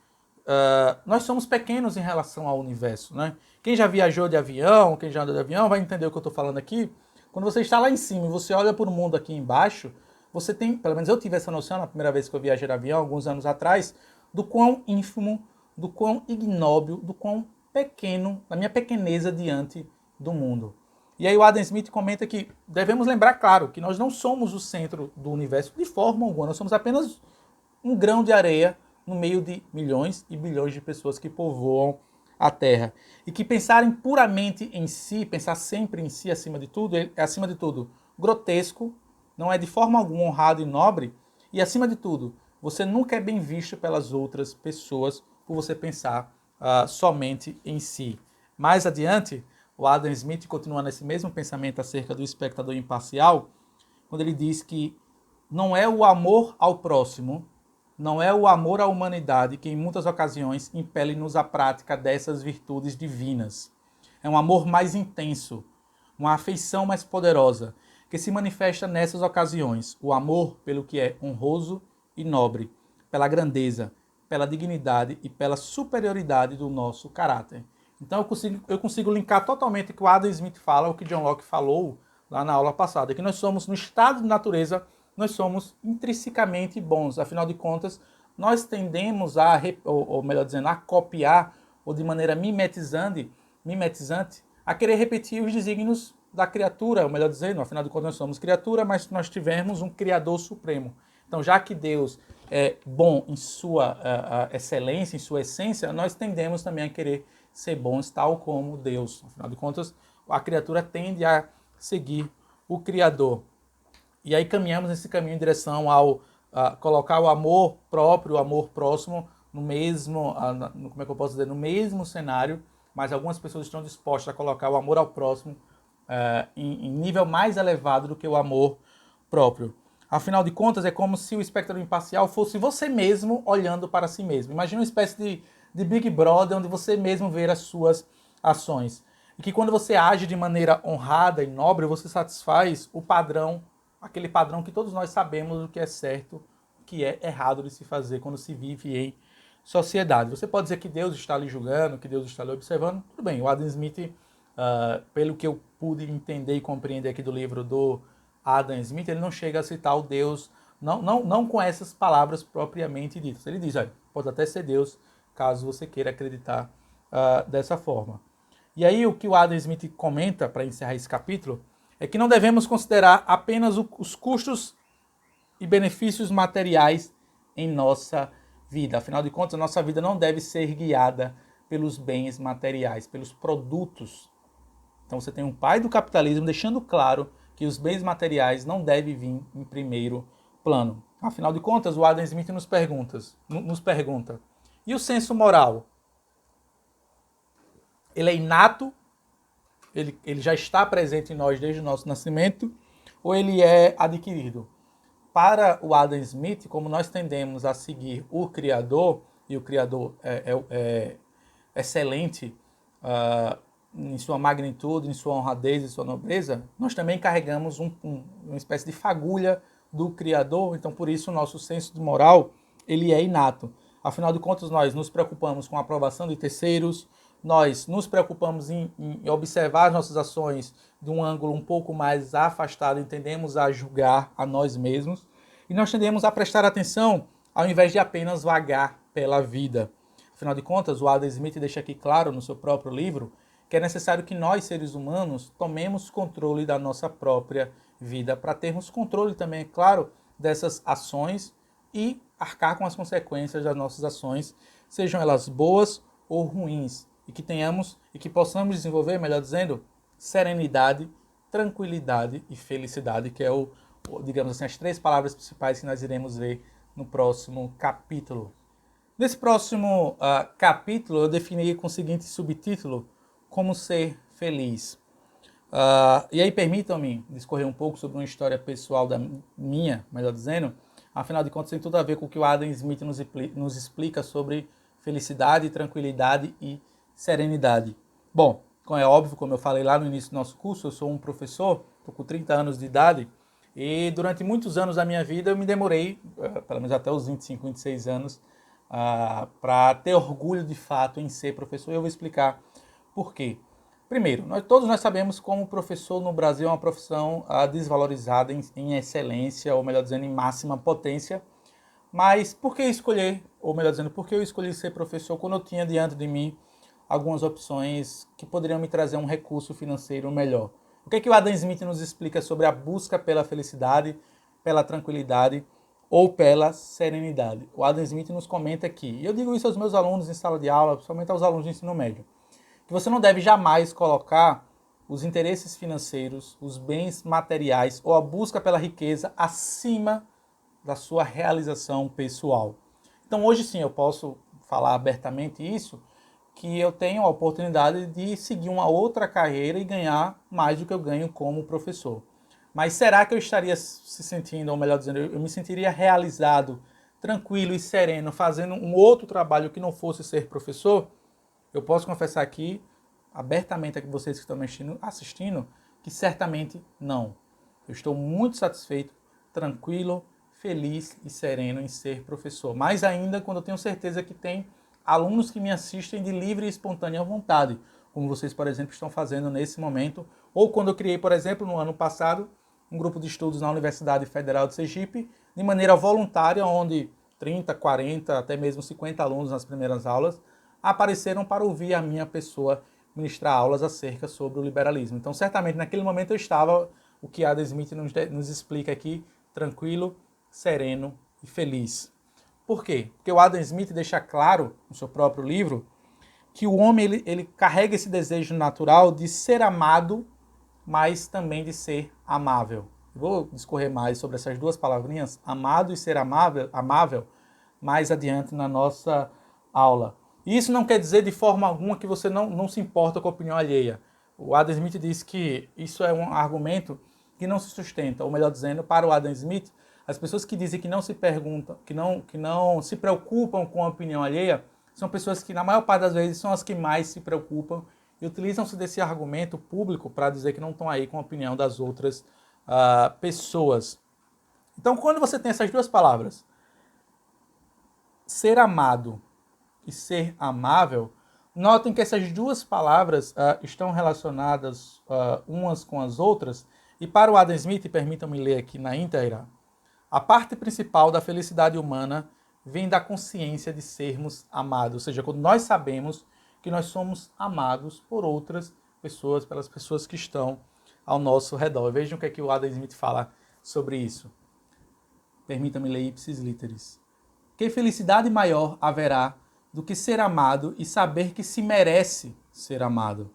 nós somos pequenos em relação ao universo, né? Quem já viajou de avião, quem já andou de avião, vai entender o que eu estou falando aqui. Quando você está lá em cima e você olha para o mundo aqui embaixo, você tem, pelo menos eu tive essa noção na primeira vez que eu viajei de avião, alguns anos atrás, do quão ínfimo, do quão ignóbil, do quão pequeno, da minha pequeneza diante do mundo. E aí o Adam Smith comenta que devemos lembrar, claro, que nós não somos o centro do universo de forma alguma, nós somos apenas um grão de areia no meio de milhões e bilhões de pessoas que povoam a Terra. E que pensarem puramente em si, pensar sempre em si acima de tudo, é acima de tudo grotesco, não é de forma alguma honrado e nobre, e acima de tudo, você nunca é bem visto pelas outras pessoas por você pensar somente em si. Mais adiante, o Adam Smith continua nesse mesmo pensamento acerca do espectador imparcial, quando ele diz que não é o amor ao próximo, não é o amor à humanidade que em muitas ocasiões impele-nos à prática dessas virtudes divinas. É um amor mais intenso, uma afeição mais poderosa, que se manifesta nessas ocasiões, o amor pelo que é honroso e nobre, pela grandeza, pela dignidade e pela superioridade do nosso caráter. Então eu consigo linkar totalmente o que o Adam Smith fala, o que John Locke falou lá na aula passada, que nós somos, no estado de natureza, nós somos intrinsecamente bons. Afinal de contas, nós tendemos a, ou melhor dizendo, a copiar, ou de maneira mimetizante, a querer repetir os desígnios da criatura, ou melhor dizendo, afinal de contas nós somos criatura, mas nós tivemos um Criador Supremo. Então, já que Deus é bom em sua excelência, em sua essência, nós tendemos também a querer ser bons, tal como Deus. Afinal de contas, a criatura tende a seguir o Criador. E aí caminhamos nesse caminho em direção ao colocar o amor próprio, o amor próximo no mesmo, como é que eu posso dizer, no mesmo cenário, mas algumas pessoas estão dispostas a colocar o amor ao próximo em nível mais elevado do que o amor próprio. Afinal de contas, é como se o espectador imparcial fosse você mesmo olhando para si mesmo. Imagina uma espécie de Big Brother, onde você mesmo vê as suas ações. E que quando você age de maneira honrada e nobre, você satisfaz o padrão, aquele padrão que todos nós sabemos o que é certo, o que é errado de se fazer quando se vive em sociedade. Você pode dizer que Deus está lhe julgando, que Deus está lhe observando. Tudo bem, o Adam Smith, pelo que eu pude entender e compreender aqui do livro do Adam Smith, ele não chega a citar o Deus, não com essas palavras propriamente ditas. Ele diz, olha, pode até ser Deus, caso você queira acreditar dessa forma. E aí o que o Adam Smith comenta, para encerrar esse capítulo, é que não devemos considerar apenas os custos e benefícios materiais em nossa vida. Afinal de contas, a nossa vida não deve ser guiada pelos bens materiais, pelos produtos. Então você tem um pai do capitalismo deixando claro que os bens materiais não devem vir em primeiro plano. Afinal de contas, o Adam Smith nos pergunta, e o senso moral? Ele é inato? Ele já está presente em nós desde o nosso nascimento? Ou ele é adquirido? Para o Adam Smith, como nós tendemos a seguir o Criador, e o Criador é excelente em sua magnitude, em sua honradez e sua nobreza, nós também carregamos uma espécie de fagulha do Criador, então por isso o nosso senso de moral ele é inato. Afinal de contas, nós nos preocupamos com a aprovação de terceiros, nós nos preocupamos em observar as nossas ações de um ângulo um pouco mais afastado, tendemos a julgar a nós mesmos, e nós tendemos a prestar atenção ao invés de apenas vagar pela vida. Afinal de contas, o Adam Smith deixa aqui claro no seu próprio livro que é necessário que nós, seres humanos, tomemos controle da nossa própria vida, para termos controle também, é claro, dessas ações e arcar com as consequências das nossas ações, sejam elas boas ou ruins, e que tenhamos e que possamos desenvolver, melhor dizendo, serenidade, tranquilidade e felicidade, que é digamos assim, as três palavras principais que nós iremos ver no próximo capítulo. Nesse próximo capítulo, eu defini com o seguinte subtítulo: Como ser feliz. E aí permitam-me discorrer um pouco sobre uma história pessoal minha, melhor dizendo. Afinal de contas, tem tudo a ver com o que o Adam Smith nos explica sobre felicidade, tranquilidade e serenidade. Bom, como é óbvio, como eu falei lá no início do nosso curso, eu sou um professor, estou com 30 anos de idade, e durante muitos anos da minha vida eu me demorei, pelo menos até os 25, 26 anos, para ter orgulho de fato em ser professor, e eu vou explicar por quê. Primeiro, todos nós sabemos como o professor no Brasil é uma profissão desvalorizada em excelência, ou melhor dizendo, em máxima potência. Mas por que escolher, ou melhor dizendo, por que eu escolhi ser professor quando eu tinha diante de mim algumas opções que poderiam me trazer um recurso financeiro melhor? O que é que o Adam Smith nos explica sobre a busca pela felicidade, pela tranquilidade ou pela serenidade? O Adam Smith nos comenta aqui, e eu digo isso aos meus alunos em sala de aula, principalmente aos alunos de ensino médio, que você não deve jamais colocar os interesses financeiros, os bens materiais ou a busca pela riqueza acima da sua realização pessoal. Então hoje sim eu posso falar abertamente isso, que eu tenho a oportunidade de seguir uma outra carreira e ganhar mais do que eu ganho como professor. Mas será que eu estaria se sentindo, ou melhor dizendo, eu me sentiria realizado, tranquilo e sereno, fazendo um outro trabalho que não fosse ser professor? Eu posso confessar aqui, abertamente a vocês que estão assistindo, que certamente não. Eu estou muito satisfeito, tranquilo, feliz e sereno em ser professor. Mais ainda quando eu tenho certeza que tem alunos que me assistem de livre e espontânea vontade, como vocês, por exemplo, estão fazendo nesse momento, ou quando eu criei, por exemplo, no ano passado, um grupo de estudos na Universidade Federal de Sergipe, de maneira voluntária, onde 30, 40, até mesmo 50 alunos nas primeiras aulas apareceram para ouvir a minha pessoa ministrar aulas acerca sobre o liberalismo. Então, certamente, naquele momento eu estava, o que Adam Smith nos explica aqui, tranquilo, sereno e feliz. Por quê? Porque o Adam Smith deixa claro, no seu próprio livro, que o homem ele carrega esse desejo natural de ser amado, mas também de ser amável. Vou discorrer mais sobre essas duas palavrinhas, amado e ser amável, mais adiante na nossa aula. E isso não quer dizer de forma alguma que você não se importa com a opinião alheia. O Adam Smith diz que isso é um argumento que não se sustenta, ou melhor dizendo, para o Adam Smith, as pessoas que dizem que não se perguntam, que não se preocupam com a opinião alheia, são pessoas que, na maior parte das vezes, são as que mais se preocupam e utilizam-se desse argumento público para dizer que não estão aí com a opinião das outras pessoas. Então, quando você tem essas duas palavras, ser amado e ser amável, notem que essas duas palavras estão relacionadas umas com as outras, e para o Adam Smith, permitam-me ler aqui na íntegra, a parte principal da felicidade humana vem da consciência de sermos amados, ou seja, quando nós sabemos que nós somos amados por outras pessoas, pelas pessoas que estão ao nosso redor. Vejam o que é que o Adam Smith fala sobre isso. Permita-me ler ipsis literis. Que felicidade maior haverá do que ser amado e saber que se merece ser amado?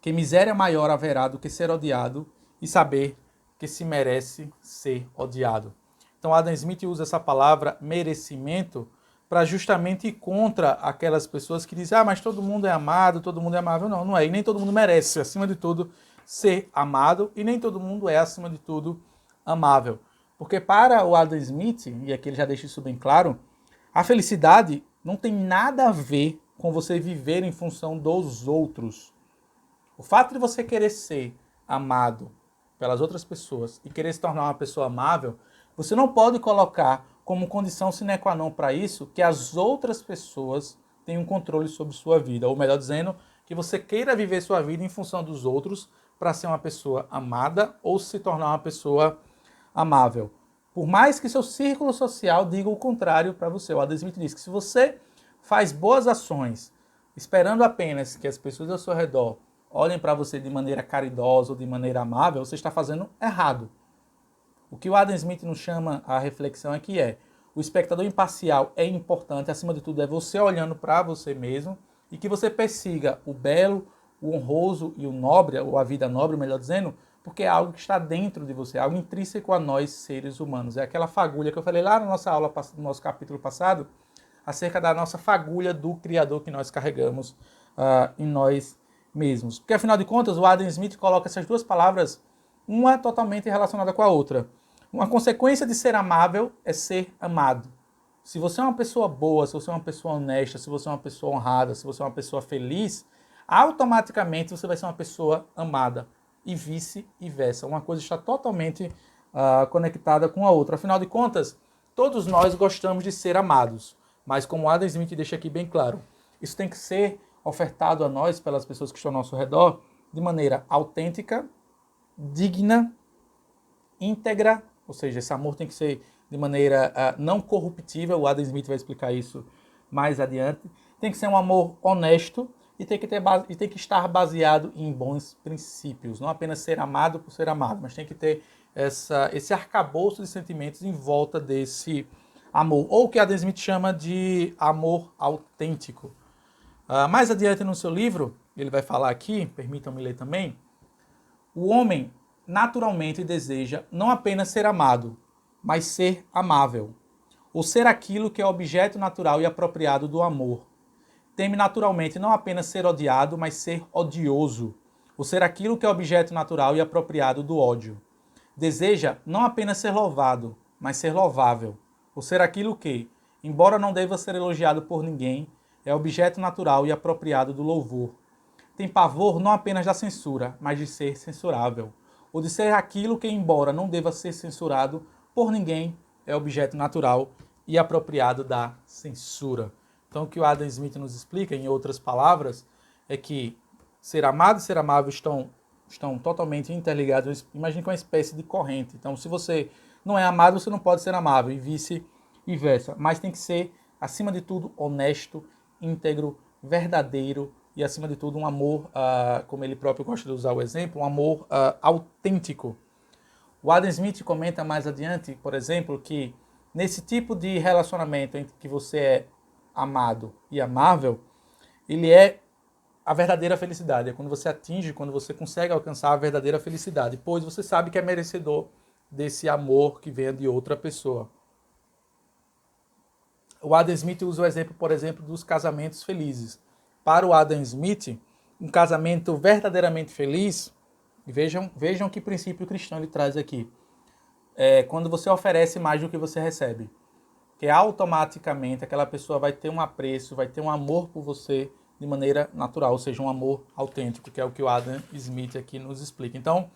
Que miséria maior haverá do que ser odiado e saber que se merece ser odiado? Então Adam Smith usa essa palavra merecimento para justamente ir contra aquelas pessoas que dizem, mas todo mundo é amado, todo mundo é amável. Não, não é. E nem todo mundo merece, acima de tudo, ser amado, e nem todo mundo é, acima de tudo, amável. Porque para o Adam Smith, e aqui ele já deixa isso bem claro, a felicidade não tem nada a ver com você viver em função dos outros. O fato de você querer ser amado pelas outras pessoas e querer se tornar uma pessoa amável, você não pode colocar como condição sine qua non para isso que as outras pessoas tenham controle sobre sua vida. Ou melhor dizendo, que você queira viver sua vida em função dos outros para ser uma pessoa amada ou se tornar uma pessoa amável. Por mais que seu círculo social diga o contrário para você. O Adam Smith diz que se você faz boas ações esperando apenas que as pessoas ao seu redor olhem para você de maneira caridosa ou de maneira amável, você está fazendo errado. O que o Adam Smith nos chama a reflexão aqui o espectador imparcial é importante, acima de tudo é você olhando para você mesmo e que você persiga o belo, o honroso e o nobre, ou a vida nobre, melhor dizendo, porque é algo que está dentro de você, é algo intrínseco a nós seres humanos. É aquela fagulha que eu falei lá na nossa aula, no nosso capítulo passado, acerca da nossa fagulha do Criador que nós carregamos em nós mesmos. Porque afinal de contas, o Adam Smith coloca essas duas palavras, uma totalmente relacionada com a outra. Uma consequência de ser amável é ser amado. Se você é uma pessoa boa, se você é uma pessoa honesta, se você é uma pessoa honrada, se você é uma pessoa feliz, automaticamente você vai ser uma pessoa amada. E vice-versa. Uma coisa está totalmente conectada com a outra. Afinal de contas, todos nós gostamos de ser amados. Mas como Adam Smith deixa aqui bem claro, isso tem que ser ofertado a nós, pelas pessoas que estão ao nosso redor, de maneira autêntica, digna, íntegra, ou seja, esse amor tem que ser de maneira não corruptível, o Adam Smith vai explicar isso mais adiante, tem que ser um amor honesto e tem que estar baseado em bons princípios, não apenas ser amado por ser amado, mas tem que ter esse arcabouço de sentimentos em volta desse amor, ou o que Adam Smith chama de amor autêntico. Mais adiante no seu livro, ele vai falar aqui, permitam-me ler também, o homem naturalmente deseja não apenas ser amado, mas ser amável, ou ser aquilo que é objeto natural e apropriado do amor. Teme naturalmente não apenas ser odiado, mas ser odioso, ou ser aquilo que é objeto natural e apropriado do ódio. Deseja não apenas ser louvado, mas ser louvável, ou ser aquilo que, embora não deva ser elogiado por ninguém, é objeto natural e apropriado do louvor. Tem pavor não apenas da censura, mas de ser censurável, ou de ser aquilo que, embora não deva ser censurado por ninguém, é objeto natural e apropriado da censura. Então, o que o Adam Smith nos explica, em outras palavras, é que ser amado e ser amável estão totalmente interligados. Imagine com uma espécie de corrente. Então, se você não é amado, você não pode ser amável, e vice-versa. Mas tem que ser, acima de tudo, honesto, íntegro, verdadeiro, e, acima de tudo, um amor, como ele próprio gosta de usar o exemplo, um amor autêntico. O Adam Smith comenta mais adiante, por exemplo, que nesse tipo de relacionamento entre que você é amado e amável, ele é a verdadeira felicidade, é quando você atinge, quando você consegue alcançar a verdadeira felicidade, pois você sabe que é merecedor desse amor que vem de outra pessoa. O Adam Smith usa o exemplo, por exemplo, dos casamentos felizes. Para o Adam Smith, um casamento verdadeiramente feliz, vejam que princípio cristão ele traz aqui, é quando você oferece mais do que você recebe. Que automaticamente aquela pessoa vai ter um apreço, vai ter um amor por você de maneira natural, ou seja, um amor autêntico, que é o que o Adam Smith aqui nos explica. Então,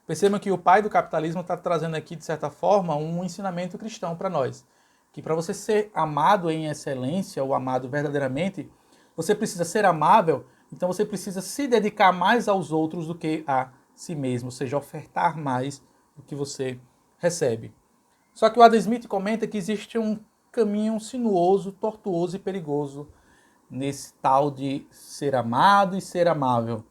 percebam que o pai do capitalismo está trazendo aqui, de certa forma, um ensinamento cristão para nós. Que para você ser amado em excelência, ou amado verdadeiramente, você precisa ser amável, então você precisa se dedicar mais aos outros do que a si mesmo, ou seja, ofertar mais do que você recebe. Só que o Adam Smith comenta que existe um caminho sinuoso, tortuoso e perigoso nesse tal de ser amado e ser amável,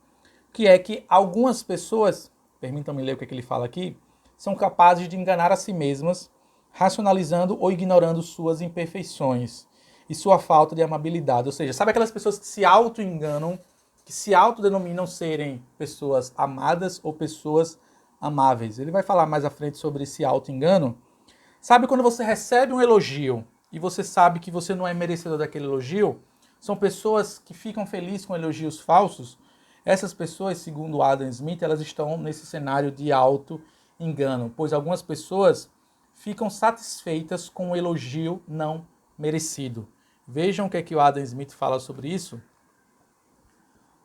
que é que algumas pessoas, permitam-me ler o que ele fala aqui, são capazes de enganar a si mesmas, racionalizando ou ignorando suas imperfeições e sua falta de amabilidade. Ou seja, sabe aquelas pessoas que se auto-enganam, que se autodenominam serem pessoas amadas ou pessoas amáveis? Ele vai falar mais à frente sobre esse auto-engano. Sabe quando você recebe um elogio e você sabe que você não é merecedor daquele elogio? São pessoas que ficam felizes com elogios falsos. Essas pessoas, segundo Adam Smith, elas estão nesse cenário de auto-engano, pois algumas pessoas ficam satisfeitas com o elogio não merecido. Vejam o que é que o Adam Smith fala sobre isso.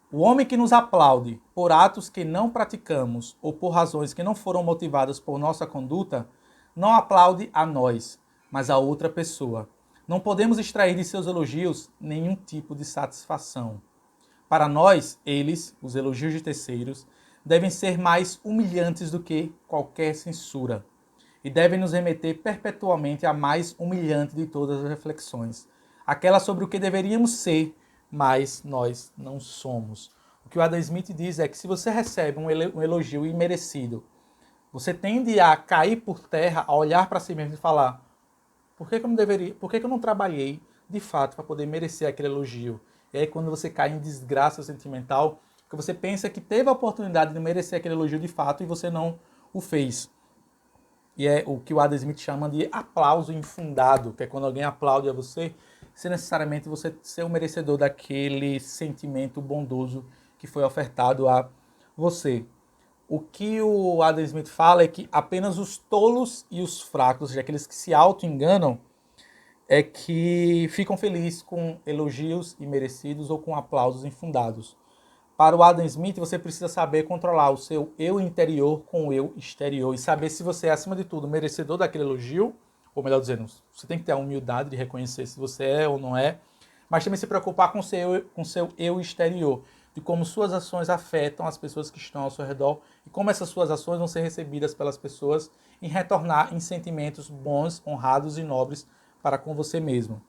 O homem que nos aplaude por atos que não praticamos ou por razões que não foram motivadas por nossa conduta, não aplaude a nós, mas a outra pessoa. Não podemos extrair de seus elogios nenhum tipo de satisfação. Para nós, eles, os elogios de terceiros, devem ser mais humilhantes do que qualquer censura e devem nos remeter perpetuamente à mais humilhante de todas as reflexões, aquela sobre o que deveríamos ser, mas nós não somos. O que o Adam Smith diz é que se você recebe um elogio imerecido, você tende a cair por terra, a olhar para si mesmo e falar: por que eu não deveria, por que eu não trabalhei de fato para poder merecer aquele elogio? E aí quando você cai em desgraça sentimental, porque você pensa que teve a oportunidade de merecer aquele elogio de fato e você não o fez. E é o que o Adam Smith chama de aplauso infundado, que é quando alguém aplaude a você, sem necessariamente você ser o merecedor daquele sentimento bondoso que foi ofertado a você. O que o Adam Smith fala é que apenas os tolos e os fracos, ou seja, aqueles que se auto-enganam, é que ficam felizes com elogios imerecidos ou com aplausos infundados. Para o Adam Smith, você precisa saber controlar o seu eu interior com o eu exterior e saber se você é, acima de tudo, merecedor daquele elogio, ou melhor dizendo, você tem que ter a humildade de reconhecer se você é ou não é, mas também se preocupar com seu eu exterior, de como suas ações afetam as pessoas que estão ao seu redor e como essas suas ações vão ser recebidas pelas pessoas e retornar em sentimentos bons, honrados e nobres para com você mesmo.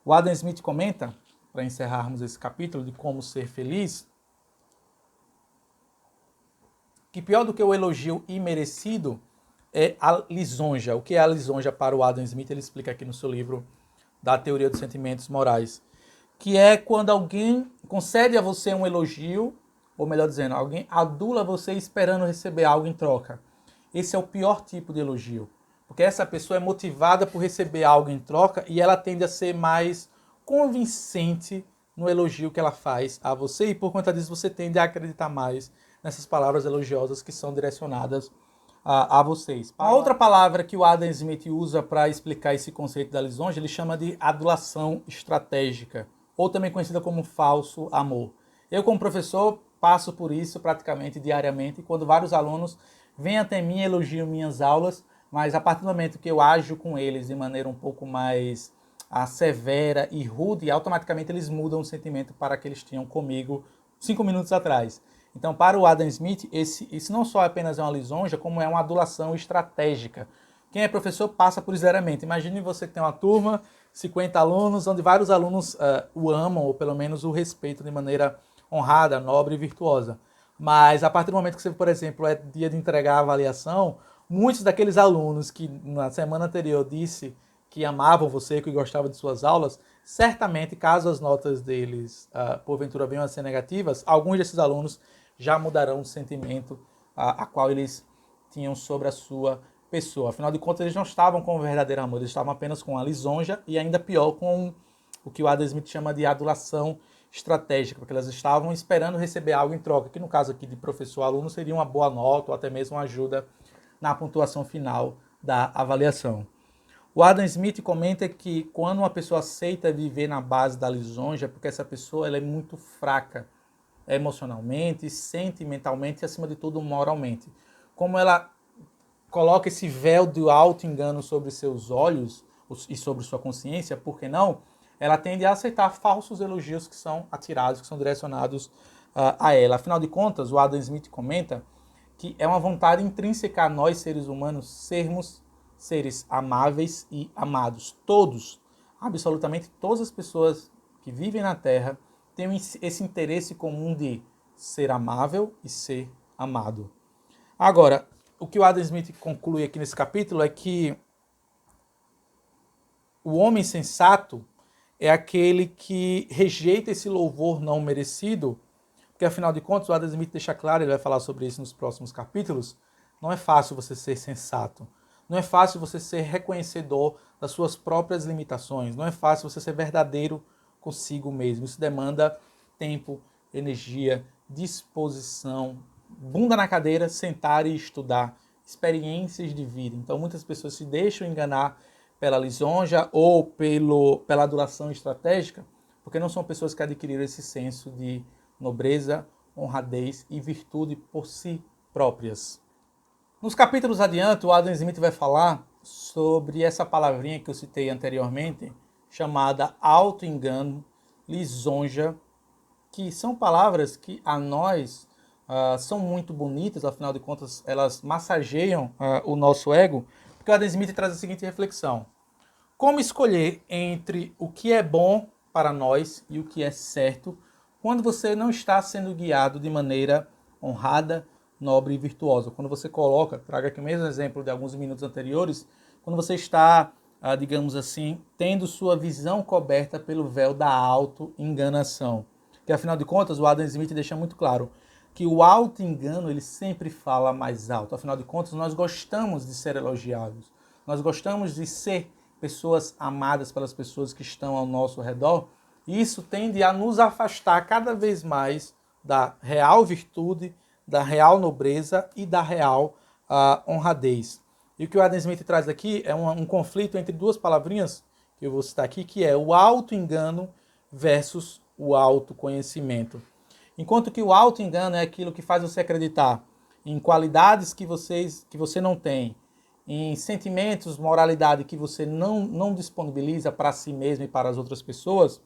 O Adam Smith comenta, para encerrarmos esse capítulo de como ser feliz, que pior do que o elogio imerecido é a lisonja. O que é a lisonja para o Adam Smith? Ele explica aqui no seu livro da Teoria dos Sentimentos Morais. Que é quando alguém concede a você um elogio, ou melhor dizendo, alguém adula você esperando receber algo em troca. Esse é o pior tipo de elogio. Porque essa pessoa é motivada por receber algo em troca e ela tende a ser mais convincente no elogio que ela faz a você e por conta disso você tende a acreditar mais nessas palavras elogiosas que são direcionadas a vocês. A outra palavra que o Adam Smith usa para explicar esse conceito da lisonja, ele chama de adulação estratégica, ou também conhecida como falso amor. Eu, como professor, passo por isso praticamente diariamente, quando vários alunos vêm até mim e elogiam minhas aulas, mas a partir do momento que eu ajo com eles de maneira um pouco mais severa e rude, automaticamente eles mudam o sentimento para que eles tinham comigo 5 minutos atrás. Então, para o Adam Smith, isso não só apenas é uma lisonja, como é uma adulação estratégica. Quem é professor passa por isso diariamente. Imagine você que tem uma turma, 50 alunos, onde vários alunos o amam, ou pelo menos o respeitam de maneira honrada, nobre e virtuosa. Mas a partir do momento que você, por exemplo, é dia de entregar a avaliação, muitos daqueles alunos que na semana anterior disse que amavam você, que gostavam de suas aulas, certamente, caso as notas deles, porventura, venham a ser negativas, alguns desses alunos já mudarão o sentimento a qual eles tinham sobre a sua pessoa. Afinal de contas, eles não estavam com o verdadeiro amor, eles estavam apenas com a lisonja e ainda pior com o que o Adam Smith chama de adulação estratégica, porque elas estavam esperando receber algo em troca, que no caso aqui de professor-aluno seria uma boa nota ou até mesmo uma ajuda na pontuação final da avaliação. O Adam Smith comenta que quando uma pessoa aceita viver na base da lisonja, é porque essa pessoa ela é muito fraca emocionalmente, sentimentalmente e, acima de tudo, moralmente. Como ela coloca esse véu do auto-engano sobre seus olhos e sobre sua consciência, por que não? Ela tende a aceitar falsos elogios que são atirados, que são direcionados a ela. Afinal de contas, o Adam Smith comenta que é uma vontade intrínseca a nós, seres humanos, sermos seres amáveis e amados. Todos, absolutamente todas as pessoas que vivem na Terra têm esse interesse comum de ser amável e ser amado. Agora, o que o Adam Smith conclui aqui nesse capítulo é que o homem sensato é aquele que rejeita esse louvor não merecido, porque afinal de contas o Adam Smith deixa claro, ele vai falar sobre isso nos próximos capítulos, não é fácil você ser sensato, não é fácil você ser reconhecedor das suas próprias limitações, não é fácil você ser verdadeiro consigo mesmo, isso demanda tempo, energia, disposição, bunda na cadeira, sentar e estudar, experiências de vida. Então muitas pessoas se deixam enganar pela lisonja ou pela adulação estratégica, porque não são pessoas que adquiriram esse senso de nobreza, honradez e virtude por si próprias. Nos capítulos adiante, o Adam Smith vai falar sobre essa palavrinha que eu citei anteriormente, chamada auto-engano, lisonja, que são palavras que a nós são muito bonitas, afinal de contas elas massageiam o nosso ego, porque o Adam Smith traz a seguinte reflexão: como escolher entre o que é bom para nós e o que é certo quando você não está sendo guiado de maneira honrada, nobre e virtuosa? Quando você coloca, traga aqui o mesmo exemplo de alguns minutos anteriores, quando você está, digamos assim, tendo sua visão coberta pelo véu da auto-enganação. Que afinal de contas, o Adam Smith deixa muito claro que o auto-engano ele sempre fala mais alto. Afinal de contas, nós gostamos de ser elogiados, nós gostamos de ser pessoas amadas pelas pessoas que estão ao nosso redor, e isso tende a nos afastar cada vez mais da real virtude, da real nobreza e da real honradez. E o que o Adam Smith traz aqui é um conflito entre duas palavrinhas, que eu vou citar aqui, que é o auto-engano versus o autoconhecimento. Enquanto que o auto-engano é aquilo que faz você acreditar em qualidades que você não tem, em sentimentos, moralidade que você não disponibiliza para si mesmo e para as outras pessoas,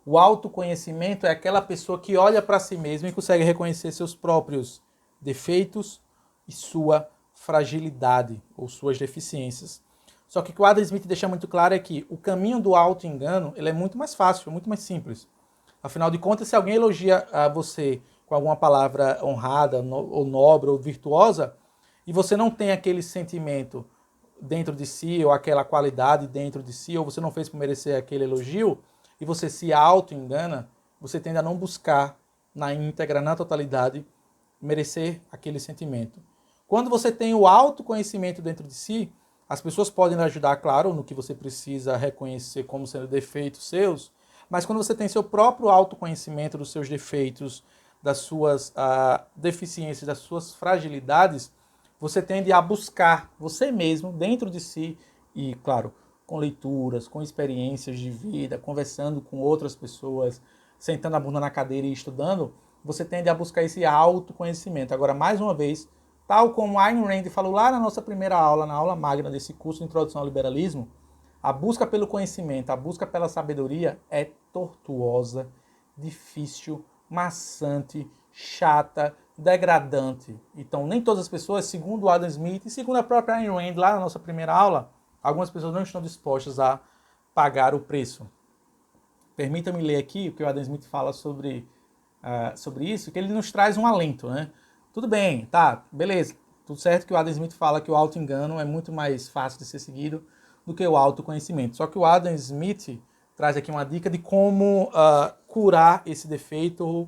o autoconhecimento é aquela pessoa que olha para si mesmo e consegue reconhecer seus próprios defeitos e sua fragilidade ou suas deficiências. Só que o que o Adam Smith deixa muito claro é que o caminho do auto-engano ele é muito mais fácil, muito mais simples. Afinal de contas, se alguém elogia a você com alguma palavra honrada, ou nobre, ou virtuosa, e você não tem aquele sentimento dentro de si, ou aquela qualidade dentro de si, ou você não fez por merecer aquele elogio, e você se auto-engana, você tende a não buscar na íntegra, na totalidade, merecer aquele sentimento. Quando você tem o autoconhecimento dentro de si, as pessoas podem lhe ajudar, claro, no que você precisa reconhecer como sendo defeitos seus, mas quando você tem seu próprio autoconhecimento dos seus defeitos, das suas deficiências, das suas fragilidades, você tende a buscar você mesmo dentro de si e, claro, com leituras, com experiências de vida, conversando com outras pessoas, sentando a bunda na cadeira e estudando, você tende a buscar esse autoconhecimento. Agora, mais uma vez, tal como Ayn Rand falou lá na nossa primeira aula, na aula magna desse curso de Introdução ao Liberalismo, a busca pelo conhecimento, a busca pela sabedoria é tortuosa, difícil, maçante, chata, degradante. Então, nem todas as pessoas, segundo Adam Smith e segundo a própria Ayn Rand, lá na nossa primeira aula, algumas pessoas não estão dispostas a pagar o preço. Permita-me ler aqui o que o Adam Smith fala sobre isso, que ele nos traz um alento, né? Tudo bem, tá, beleza. Tudo certo que o Adam Smith fala que o auto-engano é muito mais fácil de ser seguido do que o autoconhecimento. Só que o Adam Smith traz aqui uma dica de como curar esse defeito,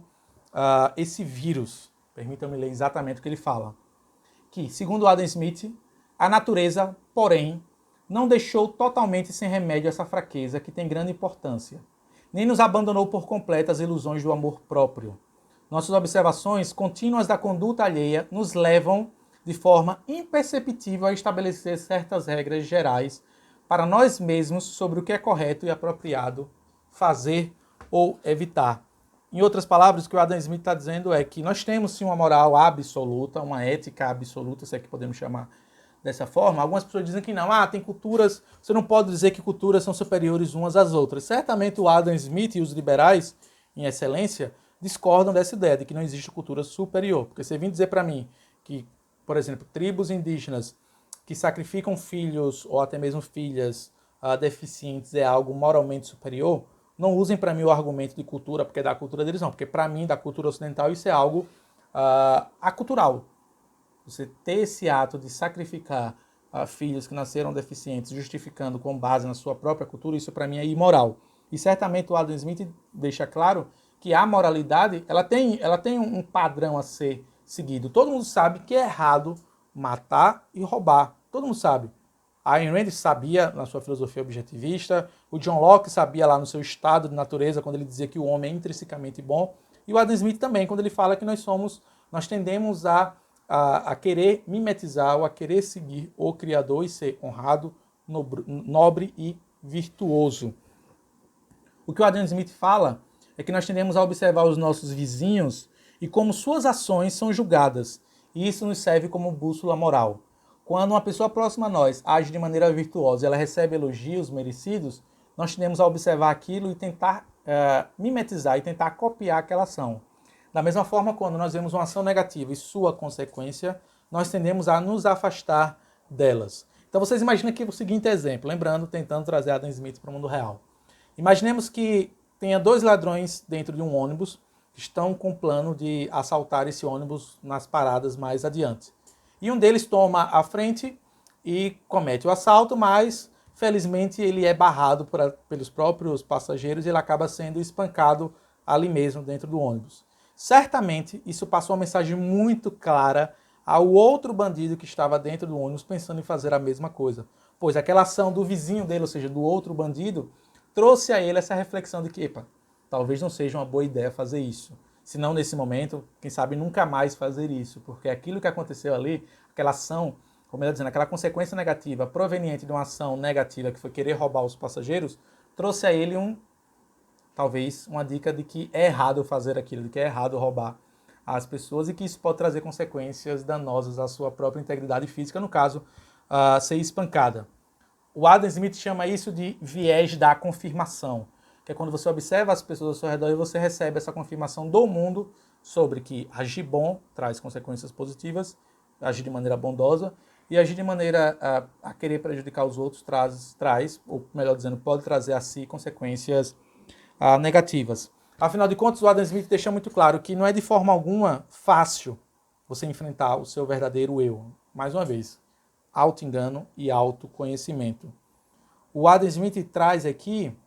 esse vírus. Permitam-me ler exatamente o que ele fala. Que, segundo Adam Smith, a natureza, porém, não deixou totalmente sem remédio essa fraqueza que tem grande importância, nem nos abandonou por completo as ilusões do amor próprio. Nossas observações contínuas da conduta alheia nos levam, de forma imperceptível, a estabelecer certas regras gerais para nós mesmos sobre o que é correto e apropriado fazer ou evitar. Em outras palavras, o que o Adam Smith está dizendo é que nós temos sim uma moral absoluta, uma ética absoluta, se é que podemos chamar dessa forma. Algumas pessoas dizem que não, tem culturas, você não pode dizer que culturas são superiores umas às outras. Certamente o Adam Smith e os liberais, em excelência, discordam dessa ideia de que não existe cultura superior. Porque você vem dizer para mim que, por exemplo, tribos indígenas que sacrificam filhos ou até mesmo filhas deficientes é algo moralmente superior, não usem para mim o argumento de cultura, porque é da cultura deles não. Porque para mim, da cultura ocidental, isso é algo acultural. Você ter esse ato de sacrificar filhos que nasceram deficientes, justificando com base na sua própria cultura, isso para mim é imoral. E certamente o Adam Smith deixa claro que a moralidade ela tem um padrão a ser seguido. Todo mundo sabe que é errado matar e roubar. Todo mundo sabe. A Ayn Rand sabia na sua filosofia objetivista, o John Locke sabia lá no seu estado de natureza, quando ele dizia que o homem é intrinsecamente bom, e o Adam Smith também, quando ele fala que nós tendemos a querer mimetizar ou a querer seguir o Criador e ser honrado, nobre e virtuoso. O que o Adam Smith fala é que nós tendemos a observar os nossos vizinhos e como suas ações são julgadas, e isso nos serve como bússola moral. Quando uma pessoa próxima a nós age de maneira virtuosa e ela recebe elogios merecidos, nós tendemos a observar aquilo e tentar mimetizar e tentar copiar aquela ação. Da mesma forma, quando nós vemos uma ação negativa e sua consequência, nós tendemos a nos afastar delas. Então vocês imaginam aqui o seguinte exemplo, lembrando, tentando trazer Adam Smith para o mundo real. Imaginemos que tenha 2 ladrões dentro de um ônibus que estão com o plano de assaltar esse ônibus nas paradas mais adiante. E um deles toma a frente e comete o assalto, mas felizmente ele é barrado pelos próprios passageiros e ele acaba sendo espancado ali mesmo dentro do ônibus. Certamente isso passou uma mensagem muito clara ao outro bandido que estava dentro do ônibus pensando em fazer a mesma coisa. Pois aquela ação do vizinho dele, ou seja, do outro bandido, trouxe a ele essa reflexão de que, talvez não seja uma boa ideia fazer isso. Se não nesse momento, quem sabe nunca mais fazer isso, porque aquilo que aconteceu ali, aquela ação, como eu estou dizendo, aquela consequência negativa proveniente de uma ação negativa que foi querer roubar os passageiros, trouxe a ele talvez uma dica de que é errado fazer aquilo, de que é errado roubar as pessoas e que isso pode trazer consequências danosas à sua própria integridade física, no caso, ser espancada. O Adam Smith chama isso de viés da confirmação, que é quando você observa as pessoas ao seu redor e você recebe essa confirmação do mundo sobre que agir bom traz consequências positivas, agir de maneira bondosa, e agir de maneira a querer prejudicar os outros traz, ou melhor dizendo, pode trazer a si consequências negativas. Afinal de contas, o Adam Smith deixa muito claro que não é de forma alguma fácil você enfrentar o seu verdadeiro eu. Mais uma vez, auto-engano e autoconhecimento. O Adam Smith traz aqui,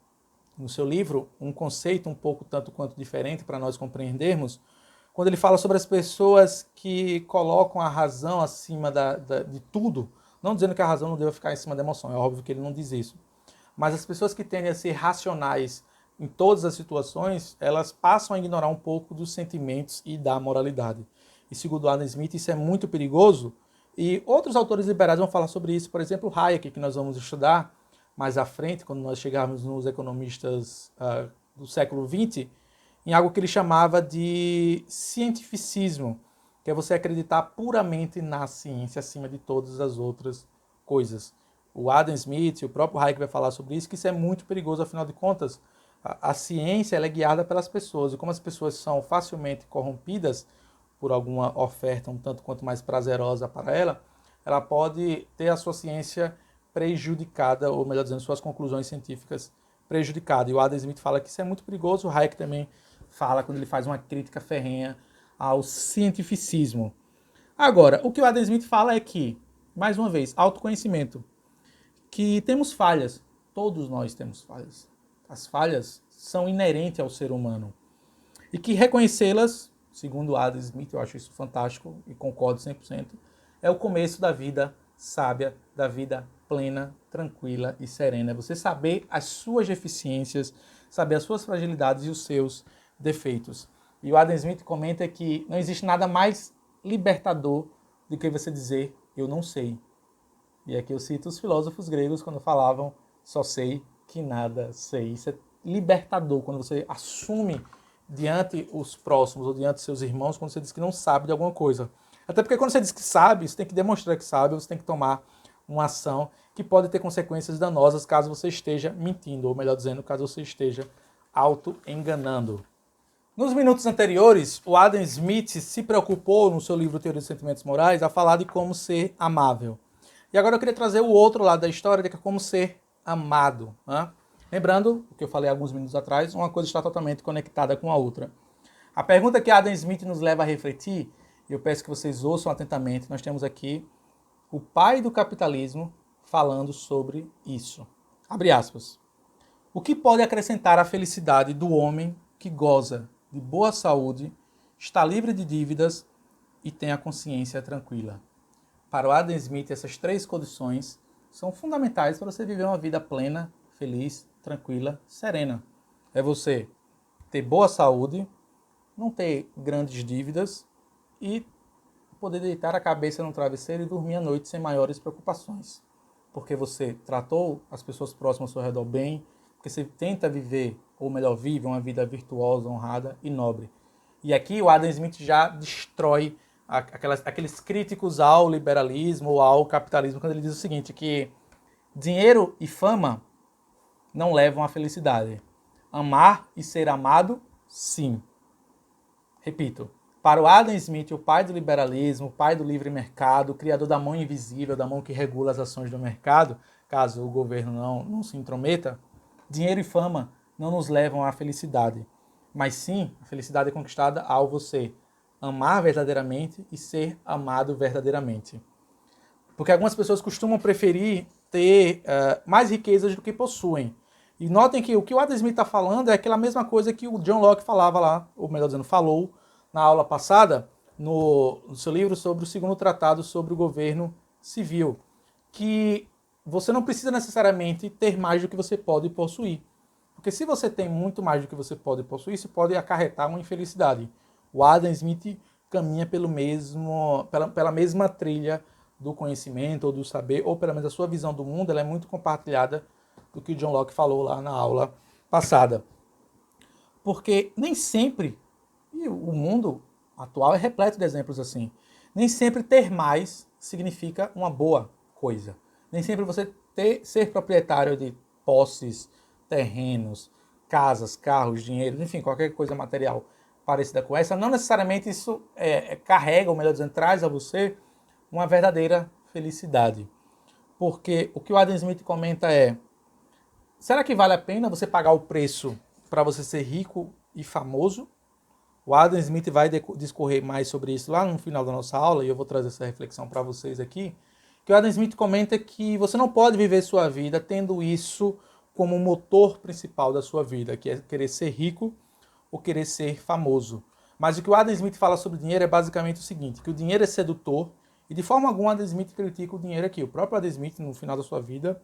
no seu livro, um conceito um pouco tanto quanto diferente para nós compreendermos, quando ele fala sobre as pessoas que colocam a razão acima de tudo, não dizendo que a razão não deva ficar em cima da emoção, é óbvio que ele não diz isso, mas as pessoas que tendem a ser racionais em todas as situações, elas passam a ignorar um pouco dos sentimentos e da moralidade. E segundo Adam Smith, isso é muito perigoso, e outros autores liberais vão falar sobre isso, por exemplo, Hayek, que nós vamos estudar mais à frente, quando nós chegarmos nos economistas do século XX, em algo que ele chamava de cientificismo, que é você acreditar puramente na ciência acima de todas as outras coisas. O Adam Smith, o próprio Hayek vai falar sobre isso, que isso é muito perigoso, afinal de contas, a ciência ela é guiada pelas pessoas, e como as pessoas são facilmente corrompidas por alguma oferta um tanto quanto mais prazerosa para ela pode ter a sua ciência prejudicada, ou melhor dizendo, suas conclusões científicas prejudicadas. E o Adam Smith fala que isso é muito perigoso, o Hayek também fala quando ele faz uma crítica ferrenha ao cientificismo. Agora, o que o Adam Smith fala é que, mais uma vez, autoconhecimento, que temos falhas, todos nós temos falhas. as falhas, são inerentes ao ser humano. E que reconhecê-las, segundo Adam Smith, eu acho isso fantástico e concordo 100%, é o começo da vida sábia, da vida plena, tranquila e serena. É você saber as suas deficiências, saber as suas fragilidades e os seus defeitos. E o Adam Smith comenta que não existe nada mais libertador do que você dizer, eu não sei. E aqui eu cito os filósofos gregos quando falavam, só sei que nada sei. Isso é libertador, quando você assume diante os próximos ou diante dos seus irmãos, quando você diz que não sabe de alguma coisa. Até porque quando você diz que sabe, você tem que demonstrar que sabe, você tem que tomar uma ação que pode ter consequências danosas caso você esteja mentindo, ou melhor dizendo, caso você esteja auto-enganando. Nos minutos anteriores, o Adam Smith se preocupou, no seu livro Teoria dos Sentimentos Morais, a falar de como ser amável. E agora eu queria trazer o outro lado da história, de como ser amado. Né? Lembrando, o que eu falei alguns minutos atrás, uma coisa está totalmente conectada com a outra. A pergunta que Adam Smith nos leva a refletir, e eu peço que vocês ouçam atentamente, nós temos aqui o pai do capitalismo falando sobre isso. Abre aspas. O que pode acrescentar à felicidade do homem que goza de boa saúde, está livre de dívidas e tem a consciência tranquila? Para o Adam Smith, essas três condições são fundamentais para você viver uma vida plena, feliz, tranquila, serena. É você ter boa saúde, não ter grandes dívidas e poder deitar a cabeça no travesseiro e dormir à noite sem maiores preocupações. Porque você tratou as pessoas próximas ao seu redor bem, porque você tenta viver, ou melhor, vive uma vida virtuosa, honrada e nobre. E aqui o Adam Smith já destrói aqueles críticos ao liberalismo ou ao capitalismo, quando ele diz o seguinte, que dinheiro e fama não levam à felicidade. Amar e ser amado, sim. Repito, para o Adam Smith, o pai do liberalismo, o pai do livre mercado, o criador da mão invisível, da mão que regula as ações do mercado, caso o governo não se intrometa, dinheiro e fama não nos levam à felicidade. Mas sim, a felicidade é conquistada ao você amar verdadeiramente e ser amado verdadeiramente. Porque algumas pessoas costumam preferir ter mais riquezas do que possuem. E notem que o que o Adam Smith está falando é aquela mesma coisa que o John Locke falava lá, ou melhor dizendo, falou na aula passada, no seu livro sobre o segundo tratado sobre o governo civil, que você não precisa necessariamente ter mais do que você pode possuir. Porque se você tem muito mais do que você pode possuir, isso pode acarretar uma infelicidade. O Adam Smith caminha pela mesma trilha do conhecimento ou do saber, ou pelo menos a sua visão do mundo, ela é muito compartilhada do que o John Locke falou lá na aula passada. Porque nem sempre, e o mundo atual é repleto de exemplos assim, nem sempre ter mais significa uma boa coisa. Nem sempre você ser proprietário de posses, terrenos, casas, carros, dinheiro, enfim, qualquer coisa material parecida com essa, não necessariamente isso carrega, ou melhor dizendo, traz a você uma verdadeira felicidade. Porque o que o Adam Smith comenta é, será que vale a pena você pagar o preço para você ser rico e famoso? O Adam Smith vai discorrer mais sobre isso lá no final da nossa aula, e eu vou trazer essa reflexão para vocês aqui, que o Adam Smith comenta que você não pode viver sua vida tendo isso como motor principal da sua vida, que é querer ser rico ou querer ser famoso. Mas o que o Adam Smith fala sobre dinheiro é basicamente o seguinte, que o dinheiro é sedutor, e de forma alguma Adam Smith critica o dinheiro aqui. O próprio Adam Smith, no final da sua vida,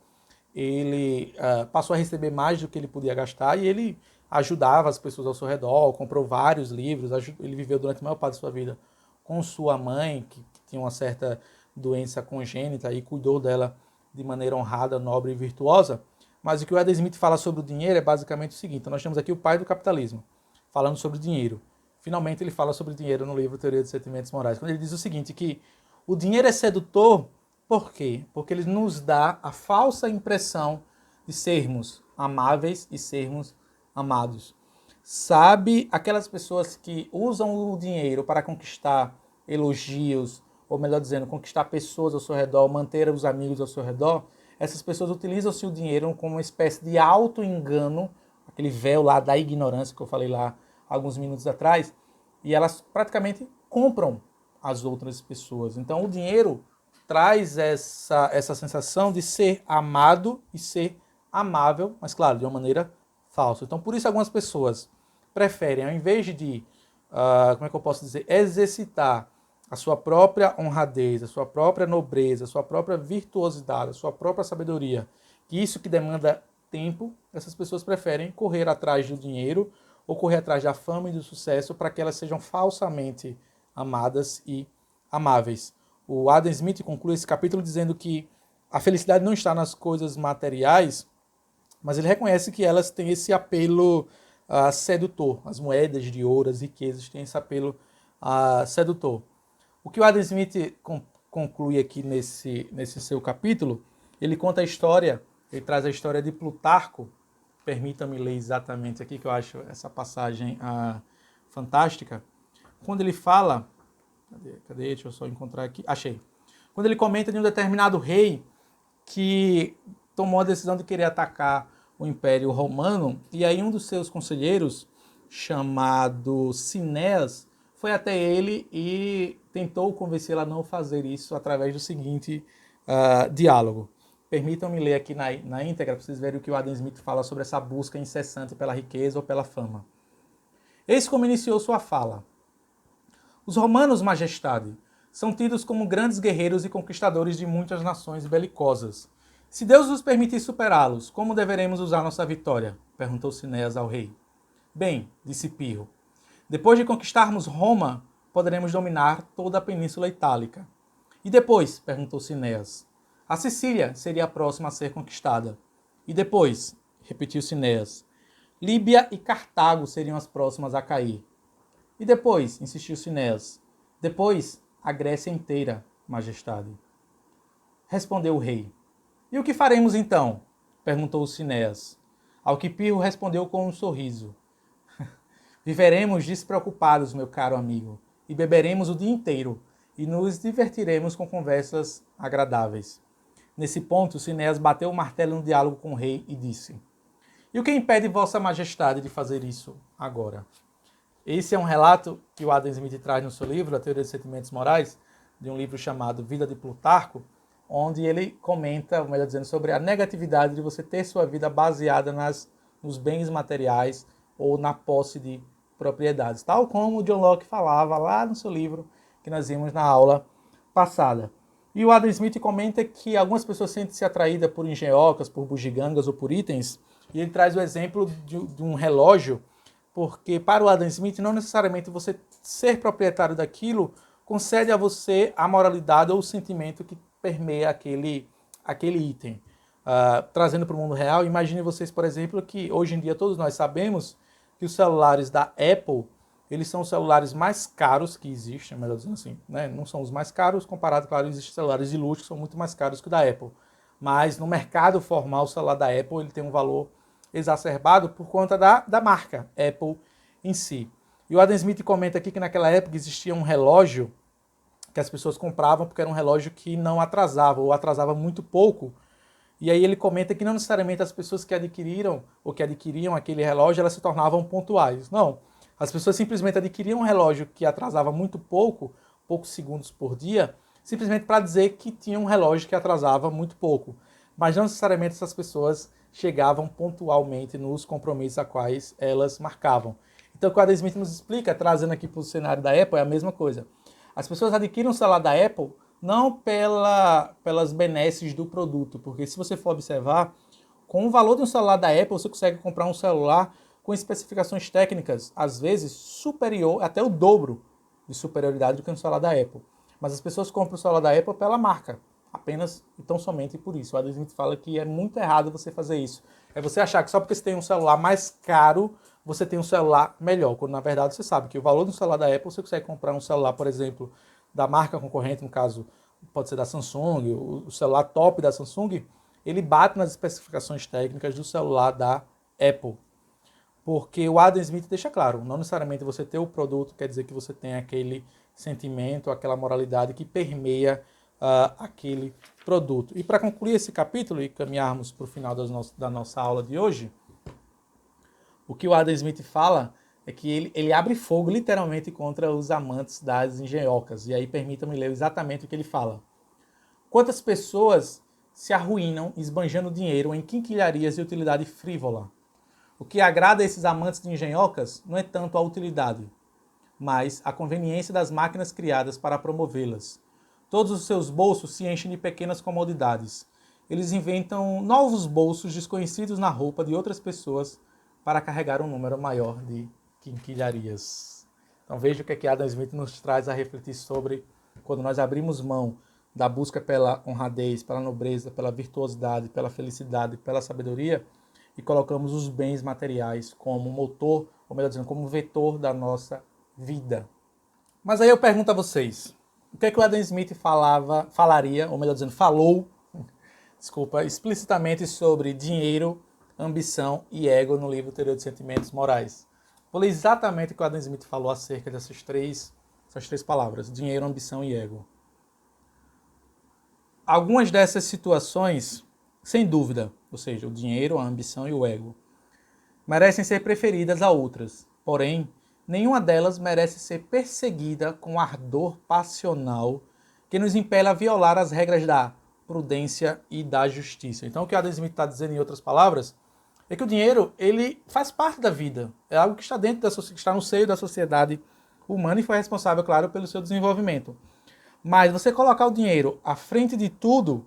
ele passou a receber mais do que ele podia gastar, e ele ajudava as pessoas ao seu redor, comprou vários livros, ele viveu durante a maior parte da sua vida com sua mãe, que tinha uma certa doença congênita, e cuidou dela de maneira honrada, nobre e virtuosa. Mas o que o Adam Smith fala sobre o dinheiro é basicamente o seguinte, nós temos aqui o pai do capitalismo, falando sobre dinheiro. Finalmente ele fala sobre dinheiro no livro Teoria dos Sentimentos Morais, quando ele diz o seguinte, que o dinheiro é sedutor, por quê? Porque ele nos dá a falsa impressão de sermos amáveis e sermos amados. Sabe aquelas pessoas que usam o dinheiro para conquistar elogios, ou melhor dizendo, conquistar pessoas ao seu redor, manter os amigos ao seu redor? Essas pessoas utilizam-se o dinheiro como uma espécie de auto-engano, aquele véu lá da ignorância que eu falei lá alguns minutos atrás, e elas praticamente compram as outras pessoas. Então o dinheiro traz essa sensação de ser amado e ser amável, mas claro, de uma maneira falso. Então, por isso algumas pessoas preferem, ao invés de, como é que eu posso dizer, exercitar a sua própria honradez, a sua própria nobreza, a sua própria virtuosidade, a sua própria sabedoria, que isso que demanda tempo, essas pessoas preferem correr atrás do dinheiro ou correr atrás da fama e do sucesso para que elas sejam falsamente amadas e amáveis. O Adam Smith conclui esse capítulo dizendo que a felicidade não está nas coisas materiais, mas ele reconhece que elas têm esse apelo sedutor. As moedas de ouro, as riquezas têm esse apelo sedutor. O que o Adam Smith conclui aqui nesse seu capítulo, ele conta a história, ele traz a história de Plutarco. Permita-me ler exatamente aqui, que eu acho essa passagem fantástica. Quando ele fala... Cadê? Deixa eu só encontrar aqui. Achei. Quando ele comenta de um determinado rei que tomou a decisão de querer atacar o Império Romano, e aí um dos seus conselheiros, chamado Cineas, foi até ele e tentou convencê-lo a não fazer isso através do seguinte diálogo. Permitam-me ler aqui na íntegra, para vocês verem o que o Adam Smith fala sobre essa busca incessante pela riqueza ou pela fama. Eis como iniciou sua fala. Os romanos, majestade, são tidos como grandes guerreiros e conquistadores de muitas nações belicosas. Se Deus nos permitir superá-los, como deveremos usar nossa vitória? Perguntou Cineas ao rei. Bem, disse Pirro, depois de conquistarmos Roma, poderemos dominar toda a Península Itálica. E depois? Perguntou Cineas. A Sicília seria a próxima a ser conquistada. E depois? Repetiu Cineas. Líbia e Cartago seriam as próximas a cair. E depois? Insistiu Cineas. Depois, a Grécia inteira, majestade. Respondeu o rei. E o que faremos então? Perguntou Cineas. Ao que Pirro respondeu com um sorriso. Viveremos despreocupados, meu caro amigo, e beberemos o dia inteiro, e nos divertiremos com conversas agradáveis. Nesse ponto, Cineas bateu o martelo no diálogo com o rei e disse: E o que impede Vossa Majestade de fazer isso agora? Esse é um relato que o Adam Smith traz no seu livro, A Teoria dos Sentimentos Morais, de um livro chamado Vida de Plutarco, onde ele comenta, melhor dizendo, sobre a negatividade de você ter sua vida baseada nos bens materiais ou na posse de propriedades, tal como o John Locke falava lá no seu livro que nós vimos na aula passada. E o Adam Smith comenta que algumas pessoas sentem-se atraídas por engenhocas, por bugigangas ou por itens, e ele traz o exemplo de um relógio, porque para o Adam Smith não necessariamente você ser proprietário daquilo concede a você a moralidade ou o sentimento que permeia aquele item. Trazendo para o mundo real, imagine vocês, por exemplo, que hoje em dia todos nós sabemos que os celulares da Apple, eles são os celulares mais caros que existem, melhor dizendo assim, né? Não são os mais caros, comparado, claro, existem celulares de luxo que são muito mais caros que o da Apple. Mas no mercado formal, o celular da Apple ele tem um valor exacerbado por conta da marca Apple em si. E o Adam Smith comenta aqui que naquela época existia um relógio que as pessoas compravam porque era um relógio que não atrasava, ou atrasava muito pouco. E aí ele comenta que não necessariamente as pessoas que adquiriram ou que adquiriam aquele relógio, elas se tornavam pontuais. Não. As pessoas simplesmente adquiriam um relógio que atrasava muito poucos segundos por dia, simplesmente para dizer que tinha um relógio que atrasava muito pouco. Mas não necessariamente essas pessoas chegavam pontualmente nos compromissos a quais elas marcavam. Então o que o Adam Smith nos explica, trazendo aqui para o cenário da Apple, é a mesma coisa. As pessoas adquirem um celular da Apple não pelas benesses do produto, porque se você for observar, com o valor de um celular da Apple, você consegue comprar um celular com especificações técnicas, às vezes, superior, até o dobro de superioridade do que um celular da Apple. Mas as pessoas compram o celular da Apple pela marca, apenas e tão somente por isso. O Adam Smith fala que é muito errado você fazer isso. É você achar que só porque você tem um celular mais caro, você tem um celular melhor, quando na verdade você sabe que o valor do celular da Apple, você consegue comprar um celular, por exemplo, da marca concorrente, no caso, pode ser da Samsung, o celular top da Samsung, ele bate nas especificações técnicas do celular da Apple. Porque o Adam Smith deixa claro, não necessariamente você ter o produto quer dizer que você tem aquele sentimento, aquela moralidade que permeia aquele produto. E para concluir esse capítulo e caminharmos para o final da nossa aula de hoje, o que o Adam Smith fala é que ele abre fogo literalmente contra os amantes das engenhocas. E aí permitam-me ler exatamente o que ele fala. Quantas pessoas se arruinam esbanjando dinheiro em quinquilharias de utilidade frívola? O que agrada a esses amantes de engenhocas não é tanto a utilidade, mas a conveniência das máquinas criadas para promovê-las. Todos os seus bolsos se enchem de pequenas comodidades. Eles inventam novos bolsos desconhecidos na roupa de outras pessoas para carregar um número maior de quinquilharias. Então veja o que Adam Smith nos traz a refletir sobre quando nós abrimos mão da busca pela honradez, pela nobreza, pela virtuosidade, pela felicidade, pela sabedoria e colocamos os bens materiais como motor, ou melhor dizendo, como vetor da nossa vida. Mas aí eu pergunto a vocês, o que é que o Adam Smith falaria, ou melhor dizendo, falou, explicitamente sobre dinheiro, ambição e ego no livro Teoria dos Sentimentos Morais? Vou ler exatamente o que o Adam Smith falou acerca dessas três palavras, dinheiro, ambição e ego. Algumas dessas situações, sem dúvida, ou seja, o dinheiro, a ambição e o ego, merecem ser preferidas a outras, porém, nenhuma delas merece ser perseguida com ardor passional que nos impele a violar as regras da prudência e da justiça. Então, o que Adam Smith está dizendo, em outras palavras, é que o dinheiro ele faz parte da vida, é algo que está dentro que está no seio da sociedade humana e foi responsável, claro, pelo seu desenvolvimento. Mas você colocar o dinheiro à frente de tudo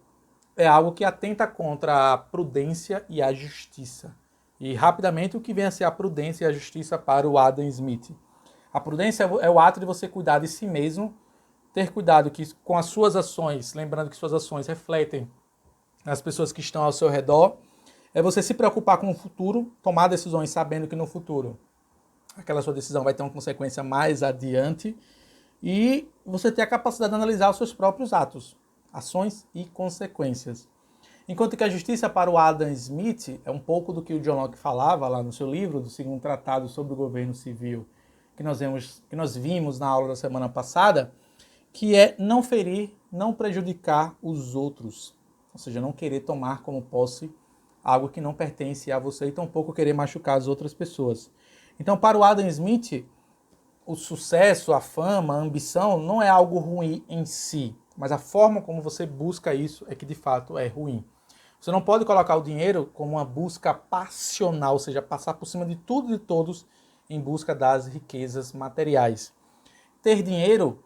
é algo que atenta contra a prudência e a justiça. E rapidamente o que vem a ser a prudência e a justiça para o Adam Smith? A prudência é o ato de você cuidar de si mesmo, ter cuidado com as suas ações, lembrando que suas ações refletem as pessoas que estão ao seu redor, é você se preocupar com o futuro, tomar decisões sabendo que no futuro aquela sua decisão vai ter uma consequência mais adiante, e você ter a capacidade de analisar os seus próprios atos, ações e consequências. Enquanto que a justiça para o Adam Smith é um pouco do que o John Locke falava lá no seu livro, do segundo tratado sobre o governo civil, que nós vimos na aula da semana passada, que é não ferir, não prejudicar os outros. Ou seja, não querer tomar como posse algo que não pertence a você e tampouco querer machucar as outras pessoas. Então, para o Adam Smith, o sucesso, a fama, a ambição não é algo ruim em si, mas a forma como você busca isso é que de fato é ruim. Você não pode colocar o dinheiro como uma busca passional, ou seja, passar por cima de tudo e de todos em busca das riquezas materiais. Ter dinheiro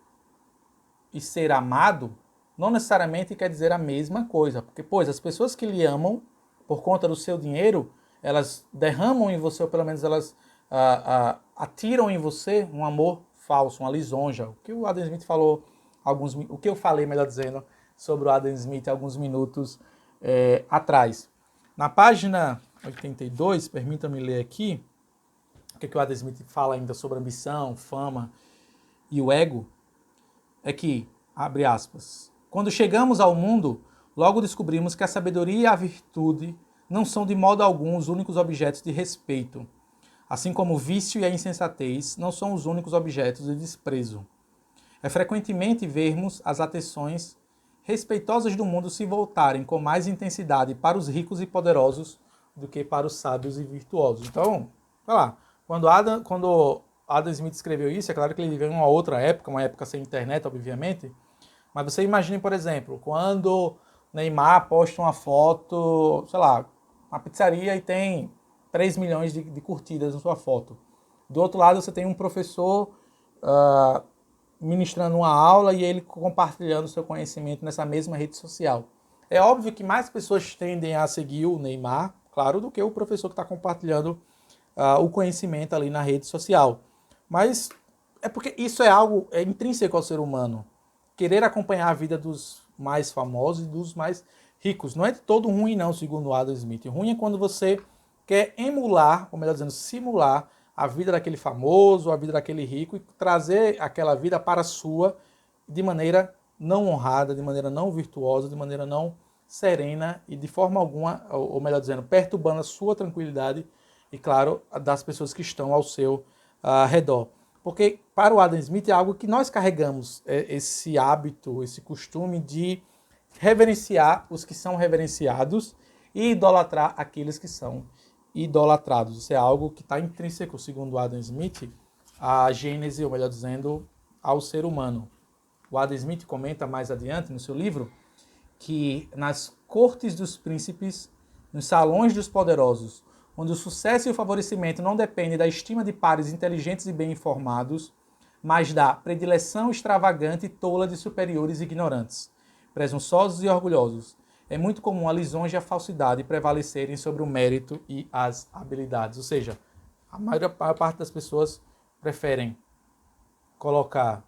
e ser amado não necessariamente quer dizer a mesma coisa, porque, pois, as pessoas que lhe amam por conta do seu dinheiro, elas derramam em você, ou pelo menos elas atiram em você um amor falso, uma lisonja. O que o Adam Smith falou, o que eu falei, melhor dizendo, sobre o Adam Smith alguns minutos atrás. Na página 82, permita-me ler aqui, o que o Adam Smith fala ainda sobre ambição, fama e o ego, é que, abre aspas, quando chegamos ao mundo, logo descobrimos que a sabedoria e a virtude não são de modo algum os únicos objetos de respeito, assim como o vício e a insensatez não são os únicos objetos de desprezo. É frequentemente vermos as atenções respeitosas do mundo se voltarem com mais intensidade para os ricos e poderosos do que para os sábios e virtuosos. Então, vai lá, quando Adam Smith escreveu isso, é claro que ele viveu em uma outra época, uma época sem internet, obviamente, mas você imagine, por exemplo, quando Neymar posta uma foto, sei lá, uma pizzaria e tem 3 milhões de curtidas na sua foto. Do outro lado, você tem um professor ministrando uma aula e ele compartilhando seu conhecimento nessa mesma rede social. É óbvio que mais pessoas tendem a seguir o Neymar, claro, do que o professor que está compartilhando o conhecimento ali na rede social. Mas é porque isso é algo intrínseco ao ser humano. Querer acompanhar a vida dos mais famosos e dos mais ricos. Não é de todo ruim, não, segundo Adam Smith. O ruim é quando você quer emular, ou melhor dizendo, simular a vida daquele famoso, a vida daquele rico e trazer aquela vida para a sua de maneira não honrada, de maneira não virtuosa, de maneira não serena e de forma alguma, ou melhor dizendo, perturbando a sua tranquilidade e, claro, das pessoas que estão ao seu redor. Porque para o Adam Smith é algo que nós carregamos, esse hábito, esse costume de reverenciar os que são reverenciados e idolatrar aqueles que são idolatrados. Isso é algo que está intrínseco, segundo Adam Smith, à gênese, ou melhor dizendo, ao ser humano. O Adam Smith comenta mais adiante no seu livro que nas cortes dos príncipes, nos salões dos poderosos, onde o sucesso e o favorecimento não dependem da estima de pares inteligentes e bem informados, mas da predileção extravagante e tola de superiores ignorantes, presunçosos e orgulhosos. É muito comum a lisonja e a falsidade prevalecerem sobre o mérito e as habilidades. Ou seja, a maior parte das pessoas preferem colocar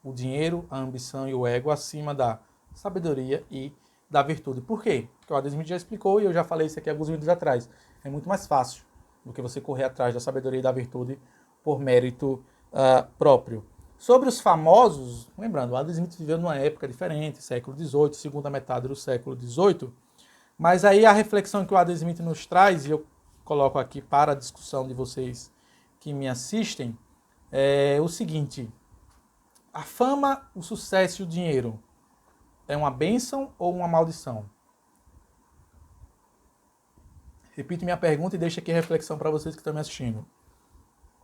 o dinheiro, a ambição e o ego acima da sabedoria e da virtude. Por quê? Porque o Adam Smith já explicou e eu já falei isso aqui alguns vídeos atrás. É muito mais fácil do que você correr atrás da sabedoria e da virtude por mérito próprio. Sobre os famosos, lembrando, o Adam Smith viveu numa época diferente, século XVIII, segunda metade do século XVIII, mas aí a reflexão que o Adam Smith nos traz, e eu coloco aqui para a discussão de vocês que me assistem, é o seguinte: a fama, o sucesso e o dinheiro é uma bênção ou uma maldição? Repito minha pergunta e deixo aqui a reflexão para vocês que estão me assistindo.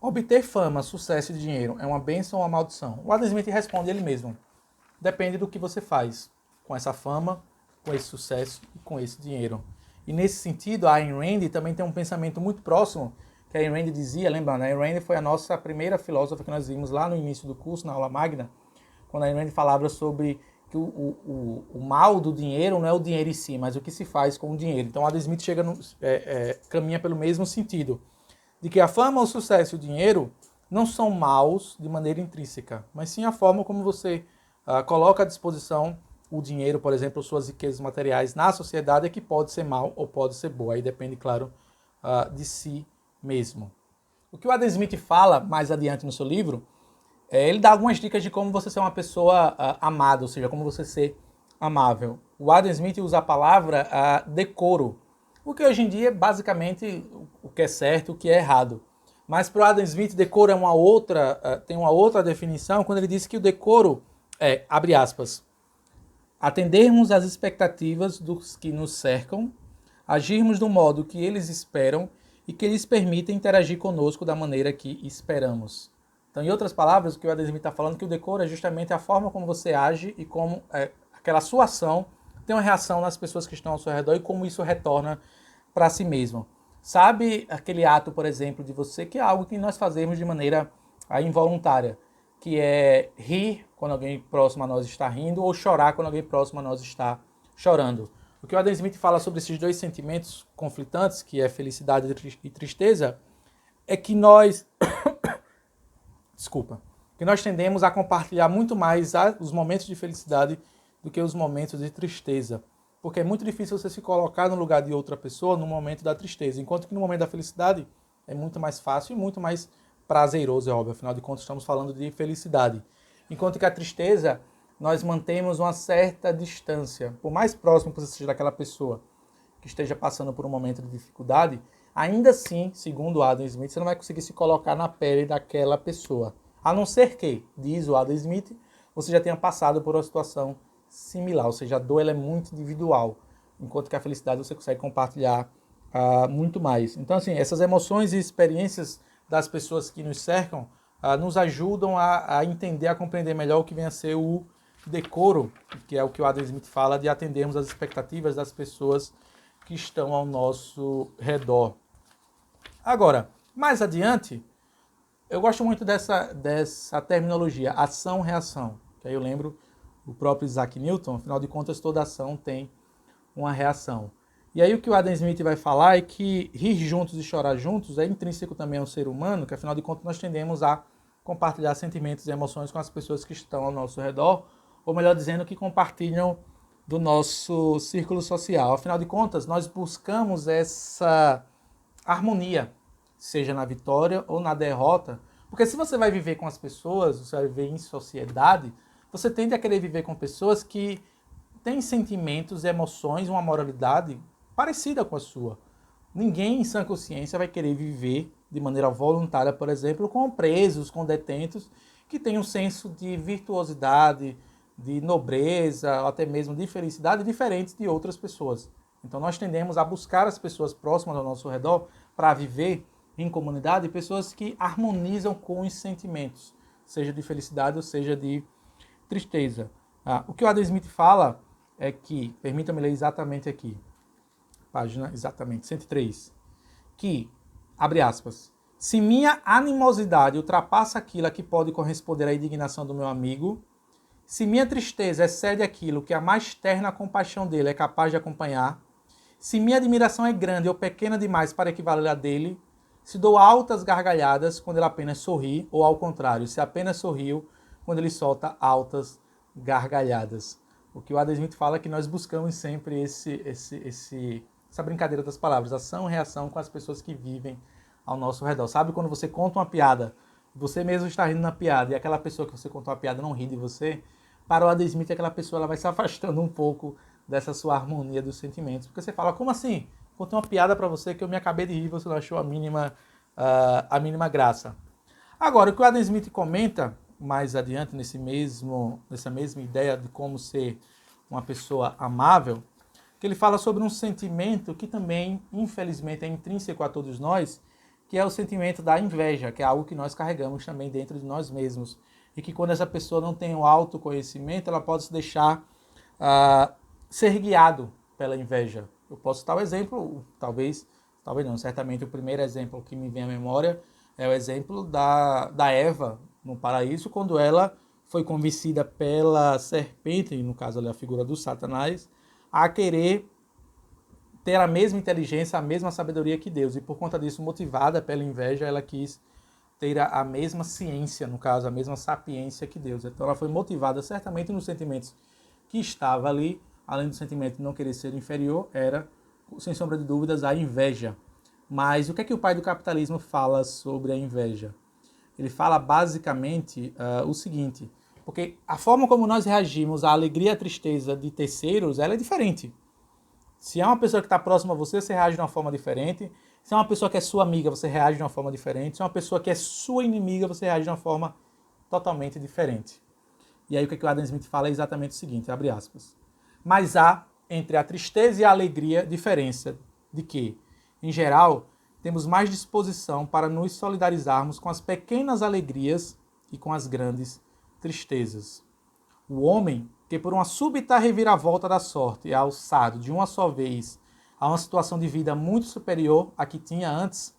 Obter fama, sucesso e dinheiro é uma bênção ou uma maldição? O Adam Smith responde ele mesmo. Depende do que você faz com essa fama, com esse sucesso e com esse dinheiro. E nesse sentido, a Ayn Rand também tem um pensamento muito próximo, que a Ayn Rand dizia, lembrando, a Ayn Rand foi a nossa primeira filósofa que nós vimos lá no início do curso, na aula magna, quando a Ayn Rand falava sobre que o mal do dinheiro não é o dinheiro em si, mas o que se faz com o dinheiro. Então, o Adam Smith caminha pelo mesmo sentido, de que a fama, o sucesso e o dinheiro não são maus de maneira intrínseca, mas sim a forma como você coloca à disposição o dinheiro, por exemplo, suas riquezas materiais na sociedade, é que pode ser mal ou pode ser boa. Aí depende, claro, de si mesmo. O que o Adam Smith fala mais adiante no seu livro, ele dá algumas dicas de como você ser uma pessoa amada, ou seja, como você ser amável. O Adam Smith usa a palavra decoro, o que hoje em dia é basicamente o que é certo, o que é errado. Mas para o Adam Smith, decoro tem uma outra definição, quando ele diz que o decoro é, abre aspas, atendermos às expectativas dos que nos cercam, agirmos do modo que eles esperam e que eles permitem interagir conosco da maneira que esperamos. Então, em outras palavras, o que o Adam Smith está falando é que o decoro é justamente a forma como você age e como aquela sua ação tem uma reação nas pessoas que estão ao seu redor e como isso retorna para si mesmo. Sabe aquele ato, por exemplo, de você, que é algo que nós fazemos de maneira involuntária, que é rir quando alguém próximo a nós está rindo ou chorar quando alguém próximo a nós está chorando. O que o Adam Smith fala sobre esses dois sentimentos conflitantes, que é felicidade e tristeza, é que nós que nós tendemos a compartilhar muito mais os momentos de felicidade do que os momentos de tristeza. Porque é muito difícil você se colocar no lugar de outra pessoa no momento da tristeza, enquanto que no momento da felicidade é muito mais fácil e muito mais prazeroso, é óbvio, afinal de contas estamos falando de felicidade. Enquanto que a tristeza, nós mantemos uma certa distância. Por mais próximo que você seja daquela pessoa que esteja passando por um momento de dificuldade, ainda assim, segundo o Adam Smith, você não vai conseguir se colocar na pele daquela pessoa. A não ser que, diz o Adam Smith, você já tenha passado por uma situação similar, ou seja, a dor ela é muito individual, enquanto que a felicidade você consegue compartilhar muito mais. Então, assim, essas emoções e experiências das pessoas que nos cercam nos ajudam a entender, a compreender melhor o que vem a ser o decoro, que é o que o Adam Smith fala, de atendermos às expectativas das pessoas que estão ao nosso redor. Agora, mais adiante, eu gosto muito dessa terminologia, ação-reação, que aí eu lembro o próprio Isaac Newton, afinal de contas, toda ação tem uma reação. E aí o que o Adam Smith vai falar é que rir juntos e chorar juntos é intrínseco também ao ser humano, que afinal de contas nós tendemos a compartilhar sentimentos e emoções com as pessoas que estão ao nosso redor, ou melhor dizendo, que compartilham do nosso círculo social. Afinal de contas, nós buscamos essa harmonia, seja na vitória ou na derrota, porque se você vai viver com as pessoas, você vai viver em sociedade, você tende a querer viver com pessoas que têm sentimentos, emoções, uma moralidade parecida com a sua. Ninguém em sã consciência vai querer viver de maneira voluntária, por exemplo, com presos, com detentos, que têm um senso de virtuosidade, de nobreza, ou até mesmo de felicidade diferentes de outras pessoas. Então nós tendemos a buscar as pessoas próximas ao nosso redor para viver em comunidade, pessoas que harmonizam com os sentimentos, seja de felicidade ou seja de tristeza. O que o Adam Smith fala é que, permita-me ler exatamente aqui, página exatamente 103, que, abre aspas, se minha animosidade ultrapassa aquilo a que pode corresponder à indignação do meu amigo, se minha tristeza excede aquilo que a mais terna compaixão dele é capaz de acompanhar, se minha admiração é grande ou pequena demais para equivaler a dele, se dou altas gargalhadas quando ele apenas sorri, ou ao contrário, se apenas sorriu quando ele solta altas gargalhadas. O que o Adam Smith fala é que nós buscamos sempre essa brincadeira das palavras, ação e reação com as pessoas que vivem ao nosso redor. Sabe quando você conta uma piada, você mesmo está rindo na piada, e aquela pessoa que você contou a piada não ri de você, para o Adam Smith aquela pessoa ela vai se afastando um pouco dessa sua harmonia dos sentimentos. Porque você fala, como assim? Contei uma piada para você que eu me acabei de rir, você não achou a mínima graça. Agora, o que o Adam Smith comenta mais adiante nessa mesma ideia de como ser uma pessoa amável, que ele fala sobre um sentimento que também, infelizmente, é intrínseco a todos nós, que é o sentimento da inveja, que é algo que nós carregamos também dentro de nós mesmos. E que quando essa pessoa não tem um autoconhecimento, ela pode se deixar ser guiado pela inveja. Eu posso dar o exemplo, talvez não, certamente o primeiro exemplo que me vem à memória é o exemplo da Eva no paraíso, quando ela foi convencida pela serpente, no caso ali a figura do Satanás, a querer ter a mesma inteligência, a mesma sabedoria que Deus. E por conta disso, motivada pela inveja, ela quis ter a mesma ciência, no caso, a mesma sapiência que Deus. Então ela foi motivada certamente nos sentimentos que estava ali, além do sentimento de não querer ser inferior, era, sem sombra de dúvidas, a inveja. Mas o que é que o pai do capitalismo fala sobre a inveja? Ele fala basicamente o seguinte, porque a forma como nós reagimos à alegria e à tristeza de terceiros, ela é diferente. Se é uma pessoa que está próxima a você, você reage de uma forma diferente. Se é uma pessoa que é sua amiga, você reage de uma forma diferente. Se é uma pessoa que é sua inimiga, você reage de uma forma totalmente diferente. E aí o que o Adam Smith fala é exatamente o seguinte, abre aspas. Mas há, entre a tristeza e a alegria, diferença de que, em geral, temos mais disposição para nos solidarizarmos com as pequenas alegrias e com as grandes tristezas. O homem, que por uma súbita reviravolta da sorte é alçado de uma só vez a uma situação de vida muito superior à que tinha antes,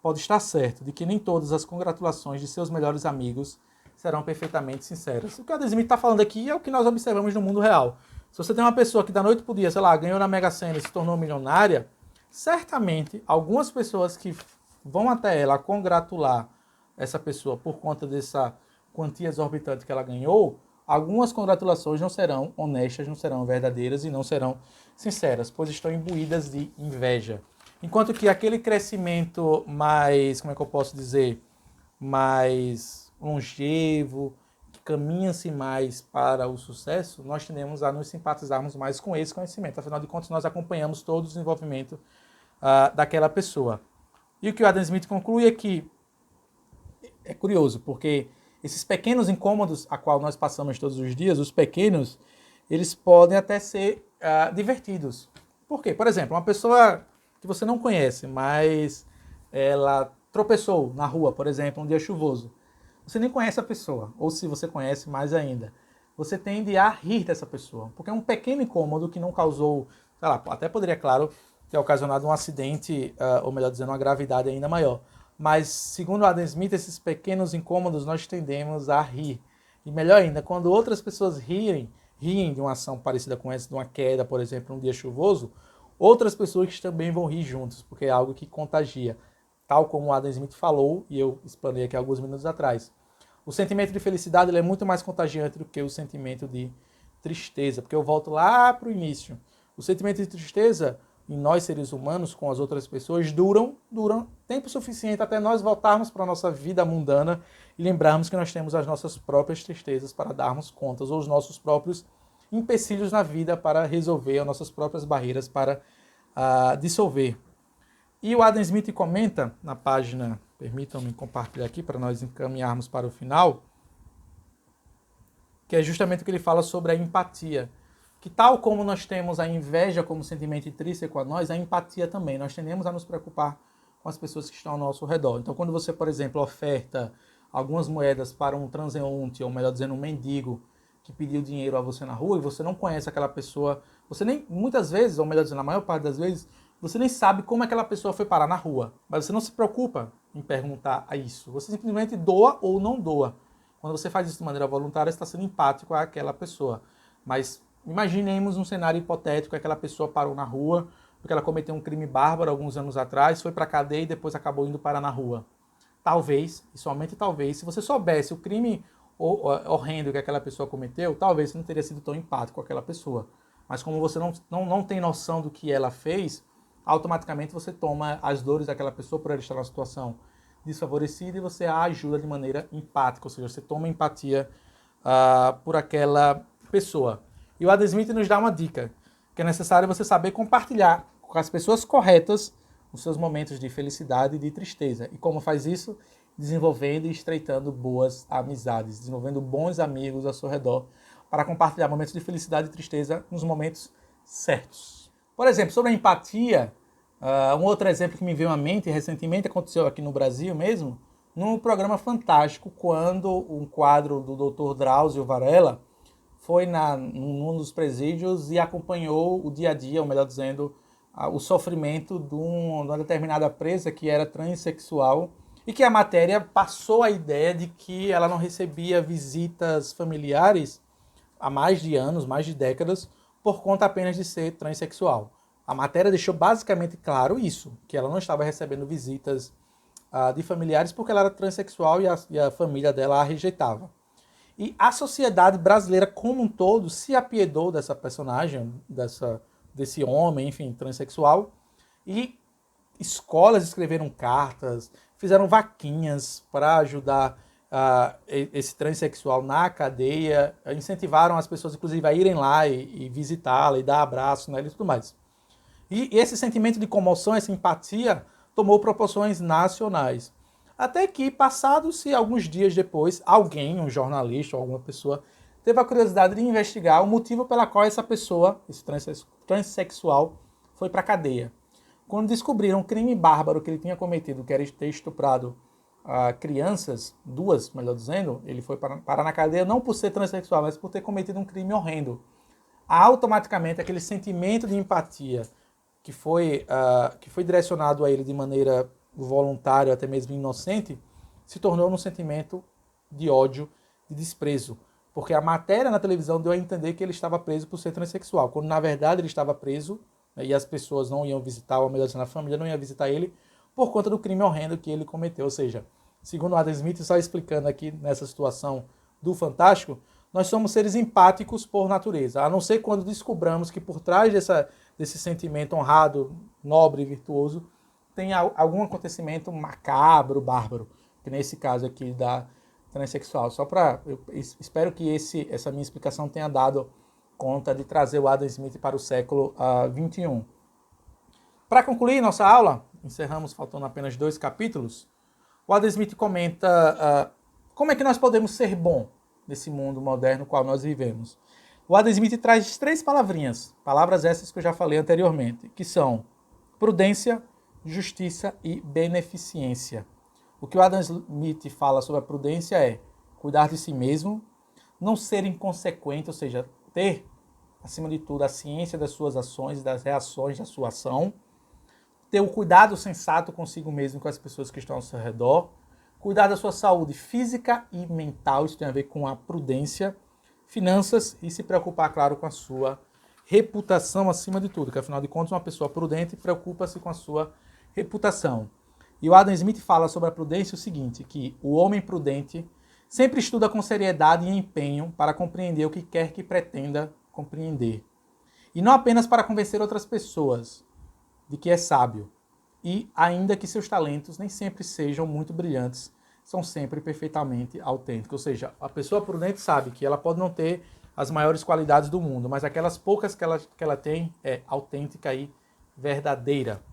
pode estar certo de que nem todas as congratulações de seus melhores amigos serão perfeitamente sinceras. O que o Adam Smith está falando aqui é o que nós observamos no mundo real. Se você tem uma pessoa que da noite para o dia, sei lá, ganhou na Mega Sena e se tornou milionária, certamente algumas pessoas que vão até ela congratular essa pessoa por conta dessa quantia exorbitante que ela ganhou, algumas congratulações não serão honestas, não serão verdadeiras e não serão sinceras, pois estão imbuídas de inveja. Enquanto que aquele crescimento mais, como é que eu posso dizer, mais longevo, que caminha-se mais para o sucesso, nós tendemos a nos simpatizarmos mais com esse conhecimento. Afinal de contas, nós acompanhamos todo o desenvolvimento daquela pessoa. E o que o Adam Smith conclui é que é curioso, porque esses pequenos incômodos a qual nós passamos todos os dias, os pequenos, eles podem até ser divertidos. Por quê? Por exemplo, uma pessoa que você não conhece, mas ela tropeçou na rua, por exemplo, um dia chuvoso. Você nem conhece a pessoa, ou se você conhece, mais ainda. Você tende a rir dessa pessoa, porque é um pequeno incômodo que não causou, sei lá, até poderia, claro, ter ocasionado um acidente, ou melhor dizendo, uma gravidade ainda maior. Mas, segundo Adam Smith, esses pequenos incômodos nós tendemos a rir. E melhor ainda, quando outras pessoas riem de uma ação parecida com essa, de uma queda, por exemplo, num dia chuvoso, outras pessoas também vão rir juntos, porque é algo que contagia. Tal como o Adam Smith falou, e eu explanei aqui alguns minutos atrás. O sentimento de felicidade ele é muito mais contagiante do que o sentimento de tristeza, porque eu volto lá para o início. O sentimento de tristeza em nós seres humanos, com as outras pessoas, duram tempo suficiente até nós voltarmos para a nossa vida mundana e lembrarmos que nós temos as nossas próprias tristezas para darmos contas, ou os nossos próprios empecilhos na vida para resolver, as nossas próprias barreiras para dissolver. E o Adam Smith comenta na página, permitam-me compartilhar aqui para nós encaminharmos para o final, que é justamente o que ele fala sobre a empatia. Que tal como nós temos a inveja como sentimento intrínseco a nós, a empatia também. Nós tendemos a nos preocupar com as pessoas que estão ao nosso redor. Então, quando você, por exemplo, oferta algumas moedas para um transeunte, ou melhor dizendo, um mendigo, que pediu dinheiro a você na rua e você não conhece aquela pessoa, você nem, muitas vezes, ou melhor dizendo, a maior parte das vezes, Você nem sabe como aquela pessoa foi parar na rua, mas você não se preocupa em perguntar a isso. Você simplesmente doa ou não doa. Quando você faz isso de maneira voluntária, você está sendo empático àquela pessoa. Mas imaginemos um cenário hipotético, aquela pessoa parou na rua, porque ela cometeu um crime bárbaro alguns anos atrás, foi para a cadeia e depois acabou indo parar na rua. Talvez, e somente talvez, se você soubesse o crime horrendo que aquela pessoa cometeu, talvez você não teria sido tão empático com aquela pessoa. Mas como você não tem noção do que ela fez, automaticamente você toma as dores daquela pessoa por ela estar numa situação desfavorecida e você a ajuda de maneira empática, ou seja, você toma empatia por aquela pessoa. E o Adam Smith nos dá uma dica, que é necessário você saber compartilhar com as pessoas corretas os seus momentos de felicidade e de tristeza. E como faz isso? Desenvolvendo e estreitando boas amizades, desenvolvendo bons amigos ao seu redor, para compartilhar momentos de felicidade e tristeza nos momentos certos. Por exemplo, sobre a empatia, um outro exemplo que me veio à mente, recentemente aconteceu aqui no Brasil mesmo, num programa Fantástico, quando um quadro do Dr. Drauzio Varela foi num dos presídios e acompanhou o dia a dia, ou melhor dizendo, o sofrimento de uma determinada presa que era transexual e que a matéria passou a ideia de que ela não recebia visitas familiares há mais de anos, mais de décadas, por conta apenas de ser transexual. A matéria deixou basicamente claro isso, que ela não estava recebendo visitas de familiares porque ela era transexual e a família dela a rejeitava. E a sociedade brasileira como um todo se apiedou dessa personagem, desse homem, enfim, transexual, e escolas escreveram cartas, fizeram vaquinhas para ajudar esse transexual na cadeia, incentivaram as pessoas, inclusive, a irem lá e visitá-la e dar abraço nela e tudo mais. E esse sentimento de comoção, essa empatia, tomou proporções nacionais. Até que, passados-se alguns dias depois, alguém, um jornalista ou alguma pessoa, teve a curiosidade de investigar o motivo pela qual essa pessoa, esse transexual, foi para a cadeia. Quando descobriram o crime bárbaro que ele tinha cometido, que era ter estuprado crianças, duas, melhor dizendo, ele foi parar na cadeia não por ser transexual, mas por ter cometido um crime horrendo. Automaticamente, aquele sentimento de empatia que foi direcionado a ele de maneira voluntária, até mesmo inocente, se tornou um sentimento de ódio, de desprezo. Porque a matéria na televisão deu a entender que ele estava preso por ser transexual, quando na verdade ele estava preso, né, e as pessoas não iam visitar, ou melhor dizendo, a família não ia visitar ele, por conta do crime horrendo que ele cometeu. Ou seja, segundo Adam Smith, só explicando aqui nessa situação do Fantástico, nós somos seres empáticos por natureza, a não ser quando descobramos que por trás desse sentimento honrado, nobre e virtuoso, tem algum acontecimento macabro, bárbaro, que nesse caso aqui da transexual. Eu espero que essa minha explicação tenha dado conta de trazer o Adam Smith para o século XXI. Para concluir nossa aula, encerramos faltando apenas 2 capítulos, o Adam Smith comenta como é que nós podemos ser bom nesse mundo moderno no qual nós vivemos. O Adam Smith traz 3 palavrinhas, palavras essas que eu já falei anteriormente, que são prudência, justiça e beneficência. O que o Adam Smith fala sobre a prudência é cuidar de si mesmo, não ser inconsequente, ou seja, ter, acima de tudo, a ciência das suas ações e das reações da sua ação, ter o cuidado sensato consigo mesmo e com as pessoas que estão ao seu redor, cuidar da sua saúde física e mental, isso tem a ver com a prudência, finanças e se preocupar, claro, com a sua reputação acima de tudo, que afinal de contas uma pessoa prudente preocupa-se com a sua reputação. E o Adam Smith fala sobre a prudência o seguinte, que o homem prudente sempre estuda com seriedade e empenho para compreender o que quer que pretenda compreender. E não apenas para convencer outras pessoas de que é sábio. E ainda que seus talentos nem sempre sejam muito brilhantes, são sempre perfeitamente autênticos. Ou seja, a pessoa prudente sabe que ela pode não ter as maiores qualidades do mundo, mas aquelas poucas que ela tem é autêntica e verdadeira.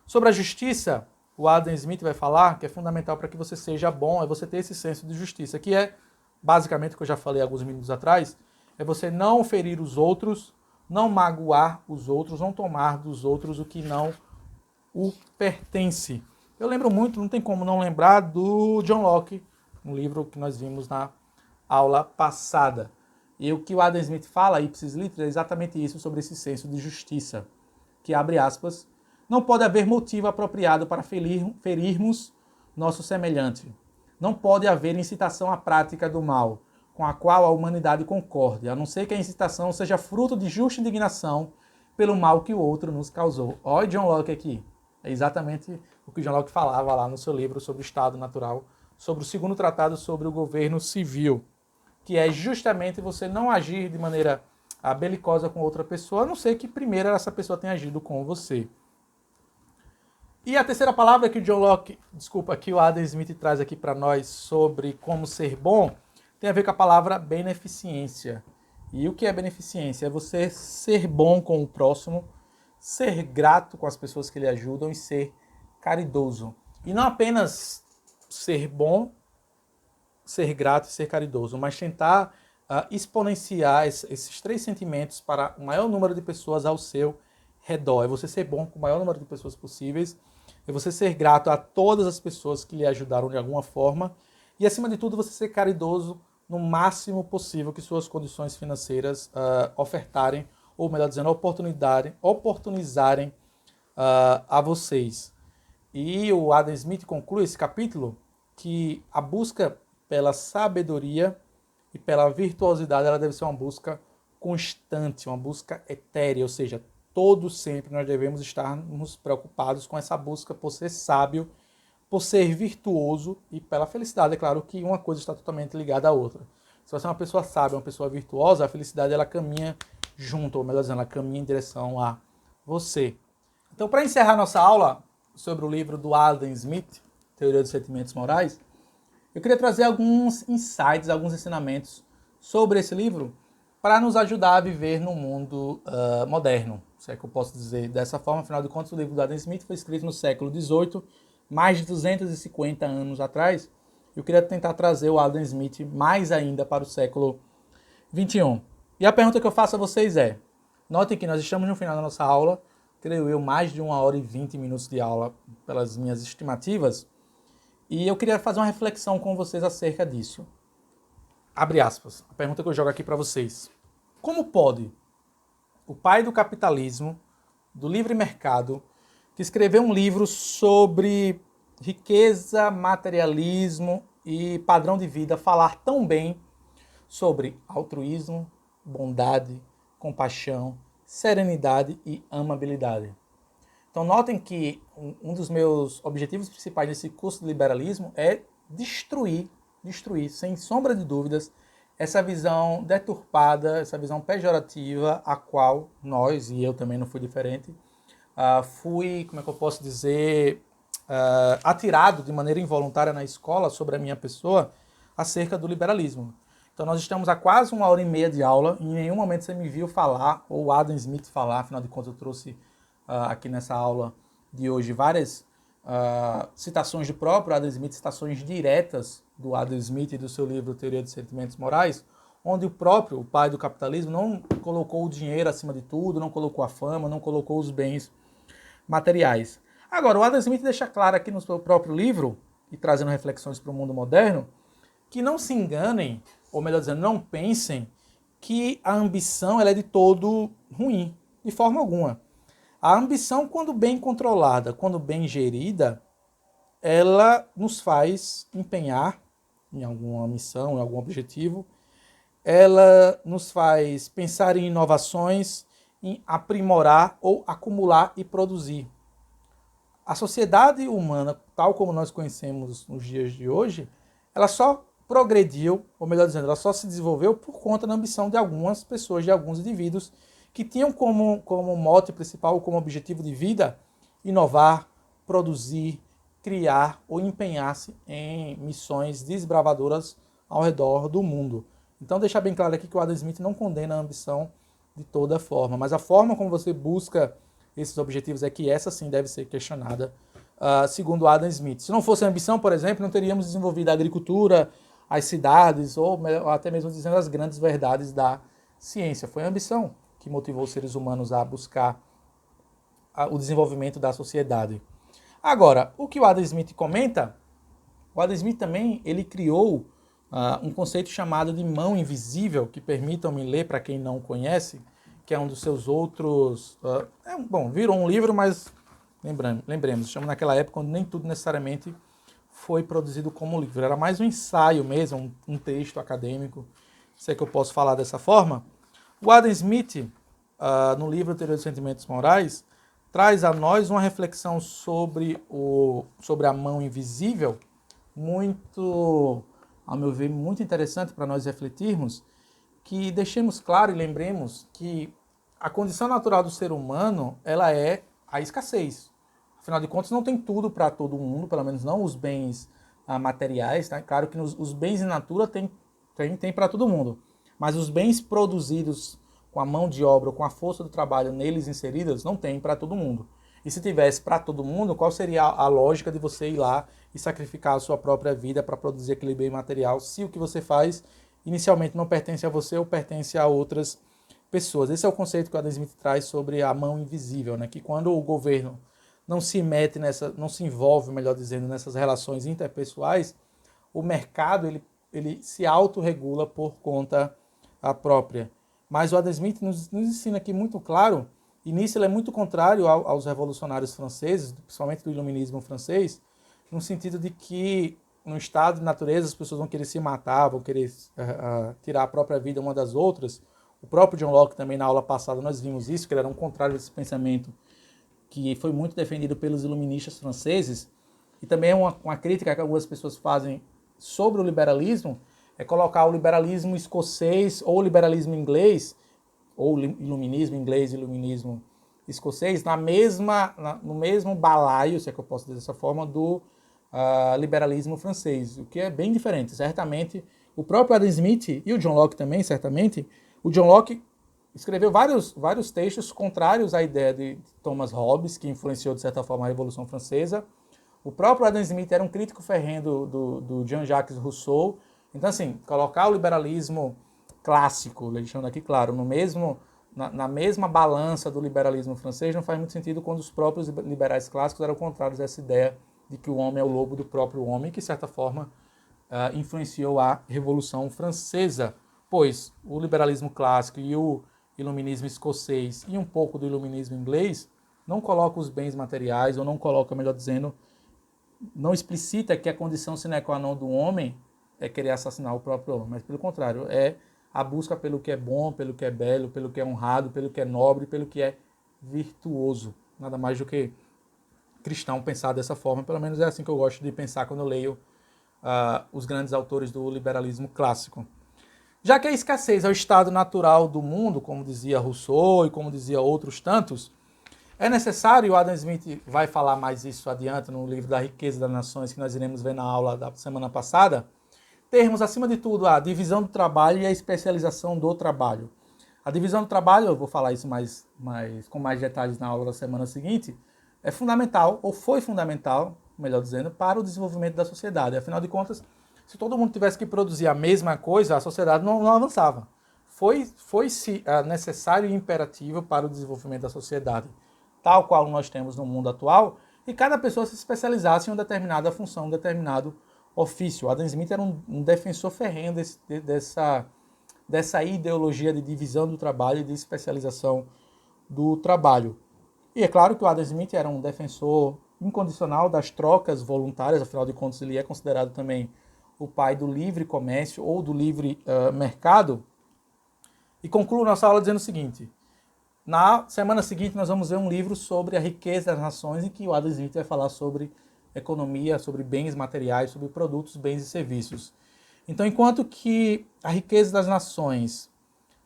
Sobre a justiça, o Adam Smith vai falar que é fundamental para que você seja bom, é você ter esse senso de justiça, que é, basicamente, o que eu já falei alguns minutos atrás, é você não ferir os outros, não magoar os outros, não tomar dos outros o que não o pertence. Eu lembro muito, não tem como não lembrar, do John Locke, um livro que nós vimos na aula passada. E o que o Adam Smith fala, ipsis litteris, é exatamente isso, sobre esse senso de justiça, que, abre aspas, Não pode haver motivo apropriado para ferirmos nosso semelhante. Não pode haver incitação à prática do mal, com a qual a humanidade concorde, a não ser que a incitação seja fruto de justa indignação pelo mal que o outro nos causou. Olha John Locke aqui. É exatamente o que John Locke falava lá no seu livro sobre o Estado Natural, sobre o segundo tratado sobre o governo civil, que é justamente você não agir de maneira belicosa com outra pessoa, a não ser que primeiro essa pessoa tenha agido com você. E a terceira palavra que o Adam Smith traz aqui para nós sobre como ser bom, tem a ver com a palavra beneficência. E o que é beneficência? É você ser bom com o próximo, ser grato com as pessoas que lhe ajudam e ser caridoso. E não apenas ser bom, ser grato e ser caridoso, mas tentar exponenciar esses três sentimentos para o maior número de pessoas ao seu redor. É você ser bom com o maior número de pessoas possíveis, é você ser grato a todas as pessoas que lhe ajudaram de alguma forma e, acima de tudo, você ser caridoso no máximo possível que suas condições financeiras ofertarem, ou melhor dizendo, oportunizarem a vocês. E o Adam Smith conclui esse capítulo que a busca pela sabedoria e pela virtuosidade ela deve ser uma busca constante, uma busca etérea, ou seja, todos sempre nós devemos estarmos preocupados com essa busca por ser sábio, por ser virtuoso e pela felicidade. É claro que uma coisa está totalmente ligada à outra. Se você é uma pessoa sábia, uma pessoa virtuosa, a felicidade ela caminha junto, ou melhor dizendo, ela caminha em direção a você. Então, para encerrar nossa aula sobre o livro do Adam Smith, Teoria dos Sentimentos Morais, eu queria trazer alguns insights, alguns ensinamentos sobre esse livro para nos ajudar a viver num mundo moderno, se é que eu posso dizer dessa forma. Afinal de contas, o livro do Adam Smith foi escrito no século XVIII, mais de 250 anos atrás. Eu queria tentar trazer o Adam Smith mais ainda para o século XXI. E a pergunta que eu faço a vocês é, notem que nós estamos no final da nossa aula, creio eu, mais de 1h20 minutos de aula, pelas minhas estimativas, e eu queria fazer uma reflexão com vocês acerca disso. Abre aspas, a pergunta que eu jogo aqui para vocês. Como pode o pai do capitalismo, do livre mercado, que escreveu um livro sobre riqueza, materialismo e padrão de vida, falar tão bem sobre altruísmo, bondade, compaixão, serenidade e amabilidade? Então notem que um dos meus objetivos principais nesse curso de liberalismo é destruir, sem sombra de dúvidas, essa visão deturpada, essa visão pejorativa, a qual nós, e eu também não fui diferente, fui, como é que eu posso dizer, atirado de maneira involuntária na escola sobre a minha pessoa acerca do liberalismo. Então nós estamos há quase 1h30 de aula, e em nenhum momento você me viu falar, ou Adam Smith falar, afinal de contas eu trouxe aqui nessa aula de hoje várias citações do próprio Adam Smith, citações diretas do Adam Smith e do seu livro Teoria dos Sentimentos Morais, onde o pai do capitalismo, não colocou o dinheiro acima de tudo, não colocou a fama, não colocou os bens materiais. Agora, o Adam Smith deixa claro aqui no seu próprio livro, e trazendo reflexões para o mundo moderno, que não se enganem, ou melhor dizendo, não pensem que a ambição ela é de todo ruim, de forma alguma. A ambição, quando bem controlada, quando bem gerida, ela nos faz empenhar em alguma missão, em algum objetivo, ela nos faz pensar em inovações, em aprimorar ou acumular e produzir. A sociedade humana, tal como nós conhecemos nos dias de hoje, ela só progrediu, ou melhor dizendo, ela só se desenvolveu por conta da ambição de algumas pessoas, de alguns indivíduos, que tinham como mote principal, como objetivo de vida, inovar, produzir, criar ou empenhar-se em missões desbravadoras ao redor do mundo. Então, deixar bem claro aqui que o Adam Smith não condena a ambição de toda forma, mas a forma como você busca esses objetivos é que essa sim deve ser questionada, segundo Adam Smith. Se não fosse a ambição, por exemplo, não teríamos desenvolvido a agricultura, as cidades, ou até mesmo dizendo as grandes verdades da ciência. Foi a ambição que motivou os seres humanos a buscar o desenvolvimento da sociedade. Agora, o que o Adam Smith comenta, o Adam Smith também ele criou um conceito chamado de mão invisível, que permitam-me ler para quem não conhece, que é um dos seus outros... virou um livro, mas Lembremos, estamos naquela época onde nem tudo necessariamente foi produzido como livro. Era mais um ensaio mesmo, um texto acadêmico, se é que eu posso falar dessa forma. O Adam Smith, no livro Teoria dos Sentimentos Morais, traz a nós uma reflexão sobre a mão invisível, muito, ao meu ver, muito interessante para nós refletirmos, que deixemos claro e lembremos que a condição natural do ser humano, ela é a escassez. Afinal de contas, não tem tudo para todo mundo, pelo menos não os bens materiais. Tá? Claro que os bens in natura tem para todo mundo, mas os bens produzidos com a mão de obra ou com a força do trabalho neles inseridas, não tem para todo mundo. E se tivesse para todo mundo, qual seria a lógica de você ir lá e sacrificar a sua própria vida para produzir aquele bem material, se o que você faz inicialmente não pertence a você ou pertence a outras pessoas? Esse é o conceito que o Adam Smith traz sobre a mão invisível, né? Que quando o governo não se mete não se envolve, melhor dizendo, nessas relações interpessoais, o mercado ele se autorregula por conta própria. Mas o Adam Smith nos ensina aqui muito claro, e nisso ele é muito contrário aos revolucionários franceses, principalmente do iluminismo francês, no sentido de que no estado de natureza as pessoas vão querer se matar, vão querer tirar a própria vida uma das outras. O próprio John Locke também na aula passada nós vimos isso, que ele era um contrário desse pensamento que foi muito defendido pelos iluministas franceses, e também é uma crítica que algumas pessoas fazem sobre o liberalismo, é colocar o liberalismo escocês ou o liberalismo inglês, ou iluminismo inglês e iluminismo escocês, no mesmo balaio, se é que eu posso dizer dessa forma, do liberalismo francês, o que é bem diferente. Certamente, o próprio Adam Smith e o John Locke também, certamente, o John Locke escreveu vários textos contrários à ideia de Thomas Hobbes, que influenciou, de certa forma, a Revolução Francesa. O próprio Adam Smith era um crítico ferrenho do Jean-Jacques Rousseau. Então, assim, colocar o liberalismo clássico, deixando aqui claro, na mesma balança do liberalismo francês, não faz muito sentido quando os próprios liberais clássicos eram contrários a essa ideia de que o homem é o lobo do próprio homem, que, de certa forma, influenciou a Revolução Francesa. Pois o liberalismo clássico e o iluminismo escocês e um pouco do iluminismo inglês não coloca os bens materiais, ou não coloca, melhor dizendo, não explicita que a condição sine qua non do homem é querer assassinar o próprio homem, mas pelo contrário, é a busca pelo que é bom, pelo que é belo, pelo que é honrado, pelo que é nobre, pelo que é virtuoso. Nada mais do que cristão pensar dessa forma, pelo menos é assim que eu gosto de pensar quando eu leio os grandes autores do liberalismo clássico. Já que a escassez é o estado natural do mundo, como dizia Rousseau e como dizia outros tantos, é necessário, e o Adam Smith vai falar mais isso adiante no livro da Riqueza das Nações, que nós iremos ver na aula da semana passada, termos, acima de tudo, a divisão do trabalho e a especialização do trabalho. A divisão do trabalho, eu vou falar isso com mais detalhes na aula da semana seguinte, é fundamental, ou foi fundamental, melhor dizendo, para o desenvolvimento da sociedade. Afinal de contas, se todo mundo tivesse que produzir a mesma coisa, a sociedade não avançava. Foi necessário e imperativo para o desenvolvimento da sociedade, tal qual nós temos no mundo atual, e cada pessoa se especializasse em uma determinada função, um determinado ofício. O Adam Smith era um defensor ferrenho dessa ideologia de divisão do trabalho e de especialização do trabalho. E é claro que o Adam Smith era um defensor incondicional das trocas voluntárias, afinal de contas ele é considerado também o pai do livre comércio ou do livre mercado. E concluo nossa aula dizendo o seguinte: na semana seguinte nós vamos ver um livro sobre a riqueza das nações, em que o Adam Smith vai falar sobre economia, sobre bens materiais, sobre produtos, bens e serviços. Então, enquanto que a riqueza das nações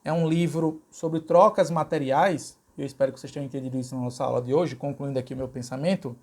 é um livro sobre trocas materiais, eu espero que vocês tenham entendido isso na nossa aula de hoje, concluindo aqui o meu pensamento,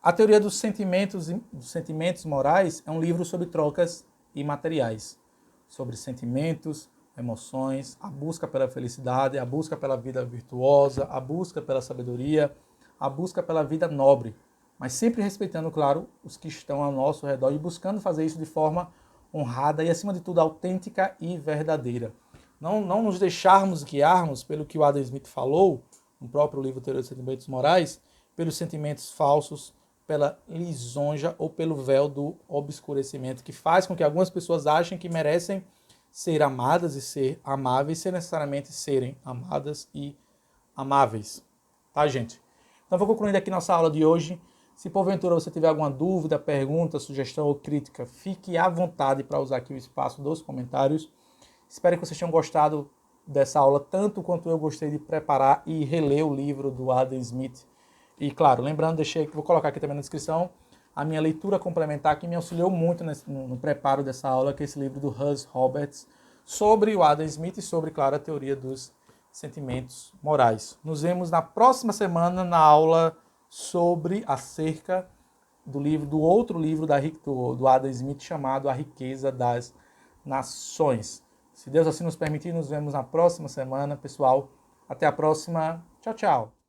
a teoria dos sentimentos morais é um livro sobre trocas imateriais, sobre sentimentos, emoções, a busca pela felicidade, a busca pela vida virtuosa, a busca pela sabedoria, a busca pela vida nobre, mas sempre respeitando, claro, os que estão ao nosso redor e buscando fazer isso de forma honrada e, acima de tudo, autêntica e verdadeira. Não nos deixarmos guiarmos pelo que o Adam Smith falou, no próprio livro Teoria dos Sentimentos Morais, pelos sentimentos falsos, pela lisonja ou pelo véu do obscurecimento, que faz com que algumas pessoas achem que merecem ser amadas e ser amáveis, sem necessariamente serem amadas e amáveis. Tá, gente? Então vou concluindo aqui nossa aula de hoje. Se porventura você tiver alguma dúvida, pergunta, sugestão ou crítica, fique à vontade para usar aqui o espaço dos comentários. Espero que vocês tenham gostado dessa aula tanto quanto eu gostei de preparar e reler o livro do Adam Smith. E claro, lembrando, vou colocar aqui também na descrição a minha leitura complementar que me auxiliou muito no preparo dessa aula, que é esse livro do Hus Roberts, sobre o Adam Smith e sobre, claro, a teoria dos sentimentos morais. Nos vemos na próxima semana na aula acerca do outro livro do Adam Smith chamado A Riqueza das Nações. Se Deus assim nos permitir, nos vemos na próxima semana, pessoal. Até a próxima. Tchau, tchau.